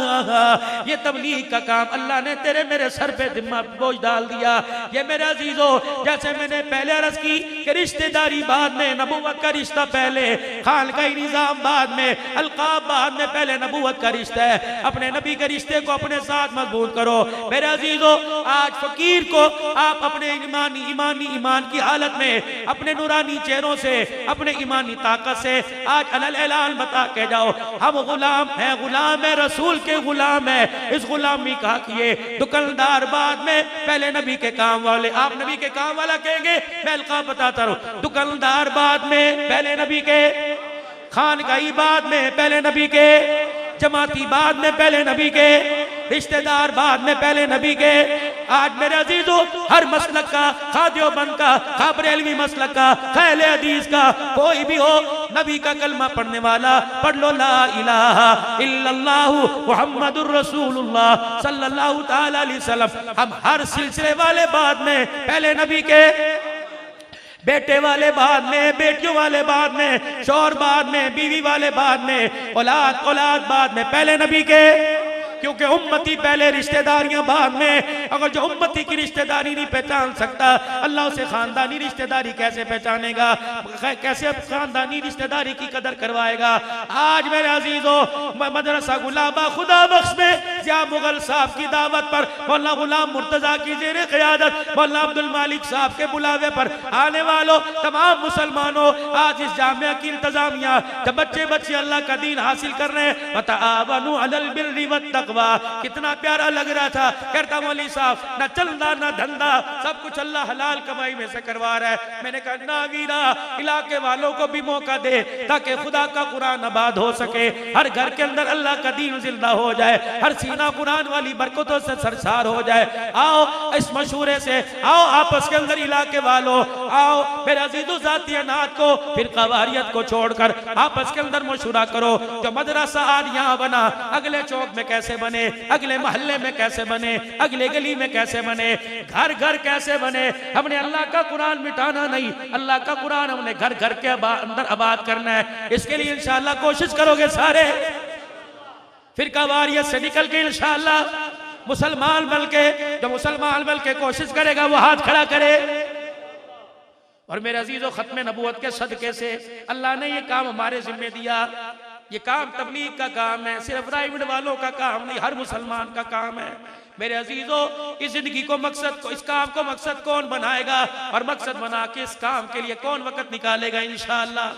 ये तबलीग का काम अल्लाह ने तेरे मेरे सर पे जिम्मा बोझ डाल दिया। ये मेरे अजीजों, जैसे मैंने पहले अर्ज की कि रिश्तेदारी बाद में, नबूवत का रिश्ता पहले, खान का निजाम बाद में, अलकाब बाद में, पहले नबूवत का रिश्ता है। अपने नबी के रिश्ते को अपने साथ मजबूत करो। मेरे अजीजों, आज फकीर को आप अपने ईमान की हालत में, अपने नूरानी चेहरों से, अपने ईमानी ताकत से आज अलल ऐलान बता के जाओ, हम गुलाम हैं, गुलाम है, रसूल के गुलाम है। इस गुलामी का किए दुकानदार बाद में, पहले नबी के काम वाले। आप नबी के काम वाला कहेंगे, मैं अलकाब बताता रहूं। दुकानदार बाद में, पहले नबी के, खानगाही बाद में, पहले नबी के, जमाती बाद में, पहले नबी के, रिश्तेदार बाद में, पहले नबी के। आज मेरे अजीजों, हर मसलक का, खादियोबंद का, बरेलवी मसलक का, खैले हदीस का, कोई भी हो, नबी का कलमा पढ़ने वाला पढ़ लो, ला इलाहा इल्लल्लाहु मुहम्मदुर रसूलुल्लाह सल्लल्लाहु ताला अलैहि वसल्लम। हम हर सिलसिले वाले बाद में, पहले नबी के, बेटे वाले बाद में, बेटियों वाले बाद में, शौहर बाद में, बीवी वाले बाद में, औलाद बाद में, पहले नबी के, क्योंकि उम्मती पहले, रिश्तेदारियां बाद में। अगर जो उम्मती की रिश्तेदारी नहीं पहचान सकता, अल्लाह उसे खानदानी रिश्तेदारी कैसे पहचानेगा, कैसे खानदानी रिश्तेदारी की कदर करवाएगा। आज मेरे अजीजों, मदरसा गुलाबा खुदा बख्श में जिया मुगल साहब की दावत पर, मौलाना गुलाम मुर्तजा की जेर क़यादत, मौलाना अब्दुल मालिक साहब के बुलावे पर आने वालों तमाम मुसलमानों, आज इस जामिया की इंतजामिया, जब बच्चे अल्लाह का दीन हासिल कर रहे हैं, वतआवनु अलल बिर्रि वत्तक़वा, कितना प्यारा लग रहा था। कहता मौलवी साहब, ना चलना ना धंधा, सब कुछ अल्लाह हलाल कमाई में से करवा रहा है। मैंने कहा, ना वीरा, इलाके वालों को भी मौका दे ताकि खुदा का कुरान आबाद हो सके, हर घर के अंदर अल्लाह का दीन जिंदा हो जाए, हर सीना कुरान वाली बरकतों से सरसार हो जाए। आओ इस मशूरे से, आओ आपस के अंदर, इलाके वालों आओ, मेरे अजीजों, जाती अनाथ को, फिर कवारियत को छोड़कर आपस के अंदर मशूरा करो। जो मदरसा आज यहाँ बना, अगले चौक में कैसे बने, अगले मोहल्ले में कैसे बने, अगले गली में कैसे बने, घर घर कैसे बने। हमने अल्लाह का कुरान मिटाना नहीं, अल्लाह का कुरान हमने घर घर के अंदर आबाद करना है। इसके लिए इंशाअल्लाह कोशिश करोगे सारे, फिर कवारियत से निकल के इंशाअल्लाह मुसलमान बन के, जो मुसलमान बन के कोशिश करेगा वो हाथ खड़ा करे। और मेरे अजीजों, खत्म नबूवत के सदके से अल्लाह ने ये काम हमारे जिम्मे दिया। ये काम तबलीग का काम है, सिर्फ प्राइवेट वालों का काम नहीं, हर मुसलमान का काम है। मेरे अजीजों, इस जिंदगी को मकसद को, इस काम को मकसद कौन बनाएगा, और मकसद बना के इस काम के लिए कौन वक्त निकालेगा। इंशाअल्लाह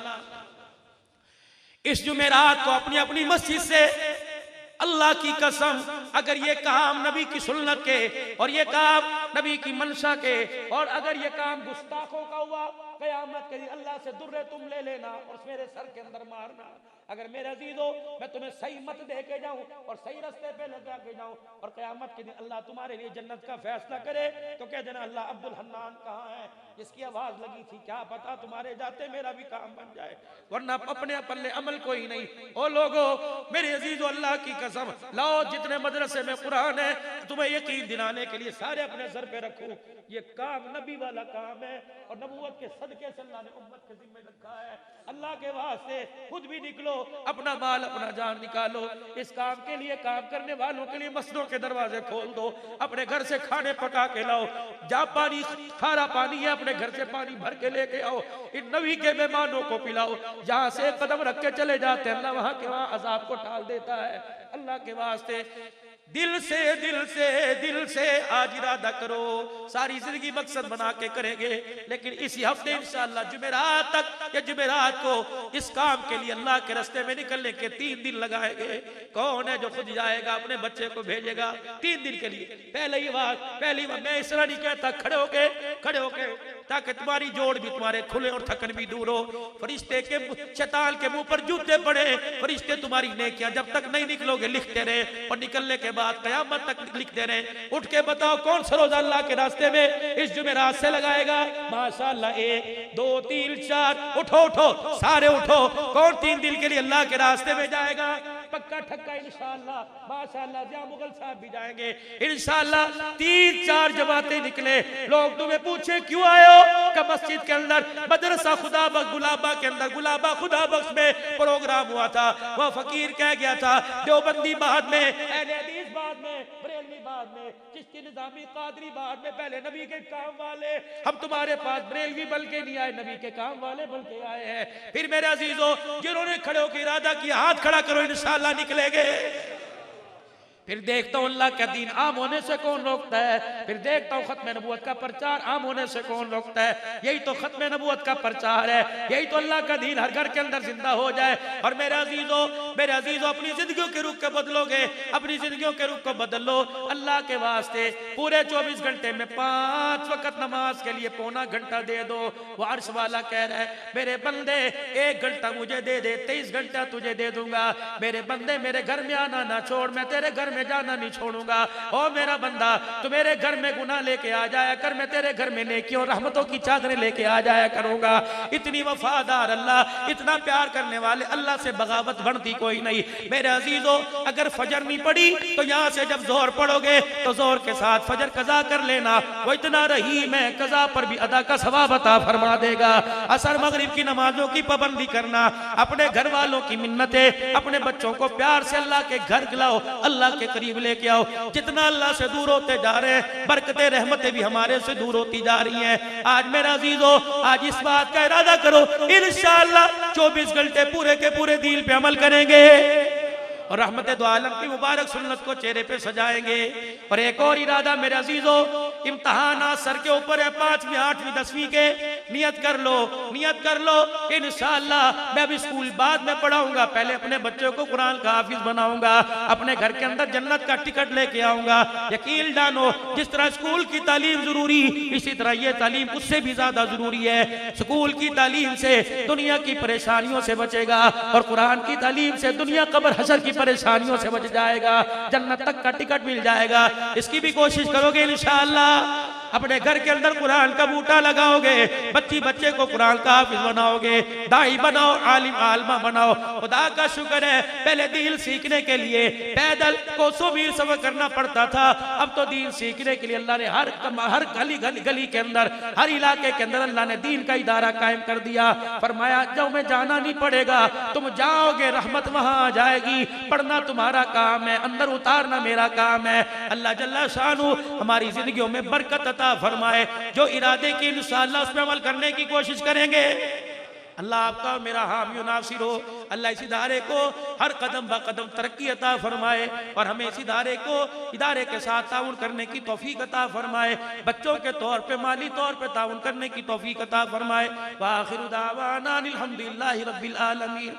इस जुमेरात को अपनी अपनी मस्जिद से, अल्लाह की कसम, अगर ये काम नबी की सुन्नत के, और ये काम नबी की मंशा के, और अगर ये काम गुस्ताखों का हुआ, क़यामत के दिन अल्लाह से दुर्रे तुम ले लेना और मेरे सर के अंदर मारना। अगर मेरे अजीजों, मैं तुम्हें सही मत दे के जाऊं और सही रास्ते पे लगा के जाऊं, और क़यामत के दिन अल्लाह तुम्हारे लिए जन्नत का फैसला करे, तो कह देना, अल्लाह अब्दुल हन्नान कहाँ है, जिसकी आवाज लगी थी, क्या पता तुम्हारे जाते मेरा भी काम बन जाए, वरना अपने पल्ले अमल कोई नहीं। ओ लोगो, मेरे अजीजों, अल्लाह की कसम, लाओ जितने मदरसे में कुरान है, तुम्हें यकीन दिलाने के लिए सारे अपने सर पे रखो। ये काम नबी वाला काम है, और नबूवत के सदके से अल्लाह ने उम्मत के जिम्मे रखा है। अल्लाह अल्लाह के वास्ते खुद भी निकलो, अपना माल अपना जान निकालो। इस काम के लिए, काम करने वालों के लिए मस्जिदों के दरवाजे खोल दो, अपने घर से खाने पका के लाओ। जहाँ पानी खारा पानी है अपने घर से पानी भर के लेके आओ, इन नबी के मेहमानों को पिलाओ। जहाँ से कदम रख के चले जाते हैं अल्लाह वहां के वहां अजाब को टाल देता है। अल्लाह के वास्ते दिल से दिल से दिल से आज इरादा करो, सारी जिंदगी मकसद बना के करेंगे, लेकिन इसी हफ्ते इंशाअल्लाह जुमेरात तक या जुमेरात को इस काम के लिए अल्लाह के रास्ते में निकलने के 3 दिन लगाएंगे। कौन है जो खुद जाएगा, अपने बच्चे को भेजेगा 3 दिन के लिए? पहली बात मैं इस तरह नहीं कहता खड़े होके ताकि तुम्हारी जोड़ भी तुम्हारे खुले और थकन भी दूर हो। फरिश्ते के शैतान के मुंह पर जूते पड़े, फरिश्ते तुम्हारी नेकियां जब तक नहीं निकलोगे लिखते रहे, और निकलने के बाद कयामत तक लिखते रहे। उठ के बताओ कौन सा रोजा अल्लाह के रास्ते में इस जुमेरात से लगाएगा? माशाअल्लाह 1 2 3 4 उठो सारे उठो। कौन 3 दिन के लिए अल्लाह के रास्ते में जाएगा? पक्का ठक्का इंशाअल्लाह, माशाअल्लाह। जहाँ मुगल साहब भी जाएंगे इंशाअल्लाह। 3-4 जमातें निकले, लोग तुम्हें पूछे क्यों आए हो? का मस्जिद के अंदर मदरसा खुदा बख्श गुलाबा के अंदर गुलाबा खुदा बख्श में प्रोग्राम हुआ था। वह फकीर कह गया था देवबंदी बाद में, अहले हदीस बाद में, बरेलवी बाद में, चिश्ती निजामी कादरी बाद में, पहले नबी के काम वाले। हम तुम्हारे पास बरेलवी बल के नहीं आए, नबी के काम वाले बल के आए हैं। फिर मेरे अजीजों, जिन्होंने खड़े होकर इरादा किया हाथ खड़ा करो, इंशाअल्लाह निकलेंगे। फिर देखता हूँ अल्लाह का दीन आम होने से कौन रोकता है, फिर देखता हूँ खत्म नबूवत का प्रचार आम होने से कौन रोकता है। यही तो खत्म नबूवत का प्रचार है, यही तो अल्लाह का दीन हर घर के अंदर जिंदा हो जाए। और मेरे अजीजों अपनी जिंदगियों के रुख को बदलोगे, अपनी जिंदगियों के रुख को बदल लो अल्लाह के वास्ते। पूरे 24 घंटे में 5 वक्त नमाज के लिए पौना घंटा दे दो। वो अर्श वाला कह रहा है मेरे बंदे 1 घंटा मुझे दे दे, 23 घंटा तुझे दे दूंगा। मेरे बंदे मेरे घर में आना ना छोड़, मैं तेरे घर में जाना नहीं छोड़ूंगा। ओ मेरा बंदा तू मेरे घर में गुनाह लेके आ जाया कर, मैं तेरे घर में नेकी और रहमतों की चादरें लेके आ जाया करूंगा। इतनी वफादार अल्लाह, इतना प्यार करने वाले अल्लाह से बगावत बनती कोई नहीं। मेरे अजीजों, अगर फजर नहीं पड़ी तो यहाँ से जब जोहर पढ़ोगे तो जोहर के साथ फजर कजा कर लेना। वो इतना रहीम है, कजा पर भी अदा का सवाब अता फरमा देगा। असर मगरिब की नमाजों की पाबंदी करना, अपने घर वालों की मिन्नतें, अपने बच्चों को प्यार से अल्लाह के घर खिलाओ, अल्लाह के करीब लेके आओ। जितना अल्लाह से दूर होते जा रहे हैं बरकतें रहमतें भी हमारे से दूर होती जा रही हैं। आज मेरा अजीजों, आज इस बात का इरादा करो इंशाअल्लाह 24 घंटे पूरे के पूरे दीन पे अमल करेंगे और रहमत दो आलम की मुबारक सुन्नत को चेहरे पे सजाएंगे। और एक और इरादा मेरे अजीजों, इम्तहानात सर के ऊपर है 5वीं 8वीं 10वीं के। नियत कर लो कि इंशाअल्लाह मैं अभी स्कूल बाद में पढ़ाऊंगा, पहले अपने बच्चों को कुरान का हाफिज बनाऊंगा, अपने घर के अंदर जन्नत का टिकट लेके आऊंगा। यकीन जानो जिस तरह स्कूल की तालीम जरूरी, इसी तरह ये तालीम उससे भी ज्यादा जरूरी है। स्कूल की तालीम से दुनिया की परेशानियों से बचेगा और कुरान की तालीम से दुनिया कब्र हशर की परेशानियों से बच जाएगा, जन्नत तक का टिकट मिल जाएगा। इसकी भी कोशिश करोगे इंशाअल्लाह। अपने घर के अंदर कुरान का बूटा लगाओगे, बच्चे को कुरान का हाफिज बनाओगे, दाई बनाओ, आलिम आलमा बनाओ। खुदा का शुक्र है पहले दीन सीखने के लिए पैदल कोसों मील सफर करना पड़ता था, अब तो दीन सीखने के लिए अल्लाह ने हर गली के अंदर, हर इलाके के अंदर अल्लाह ने दीन का इदारा कायम कर दिया। फरमाया जाओ में जाना नहीं पड़ेगा, तुम जाओगे रहमत वहां आ जाएगी। पढ़ना तुम्हारा काम है, अंदर उतारना मेरा काम है। अल्लाह जल्ला शानू हमारी जिंदगियों में बरकत अता फरमाए। जो इरादे की इंशाअल्लाह उस पे अमल करने की कोशिश करेंगे। अल्लाह आपका और मेरा हामी और नासिर हो। अल्लाह इस इदारे को हर कदम ब कदम तरक्की अता फरमाए और हमें इस इदारे के साथ ताउन करने की तौफीक अता फरमाए। बच्चों के तौर पे माली तौर पे ताउन करने की तौफीक अता फरमाए। व आखिरु दावाना अनिल हम्दुलिल्लाहि रब्बिल आलमीन।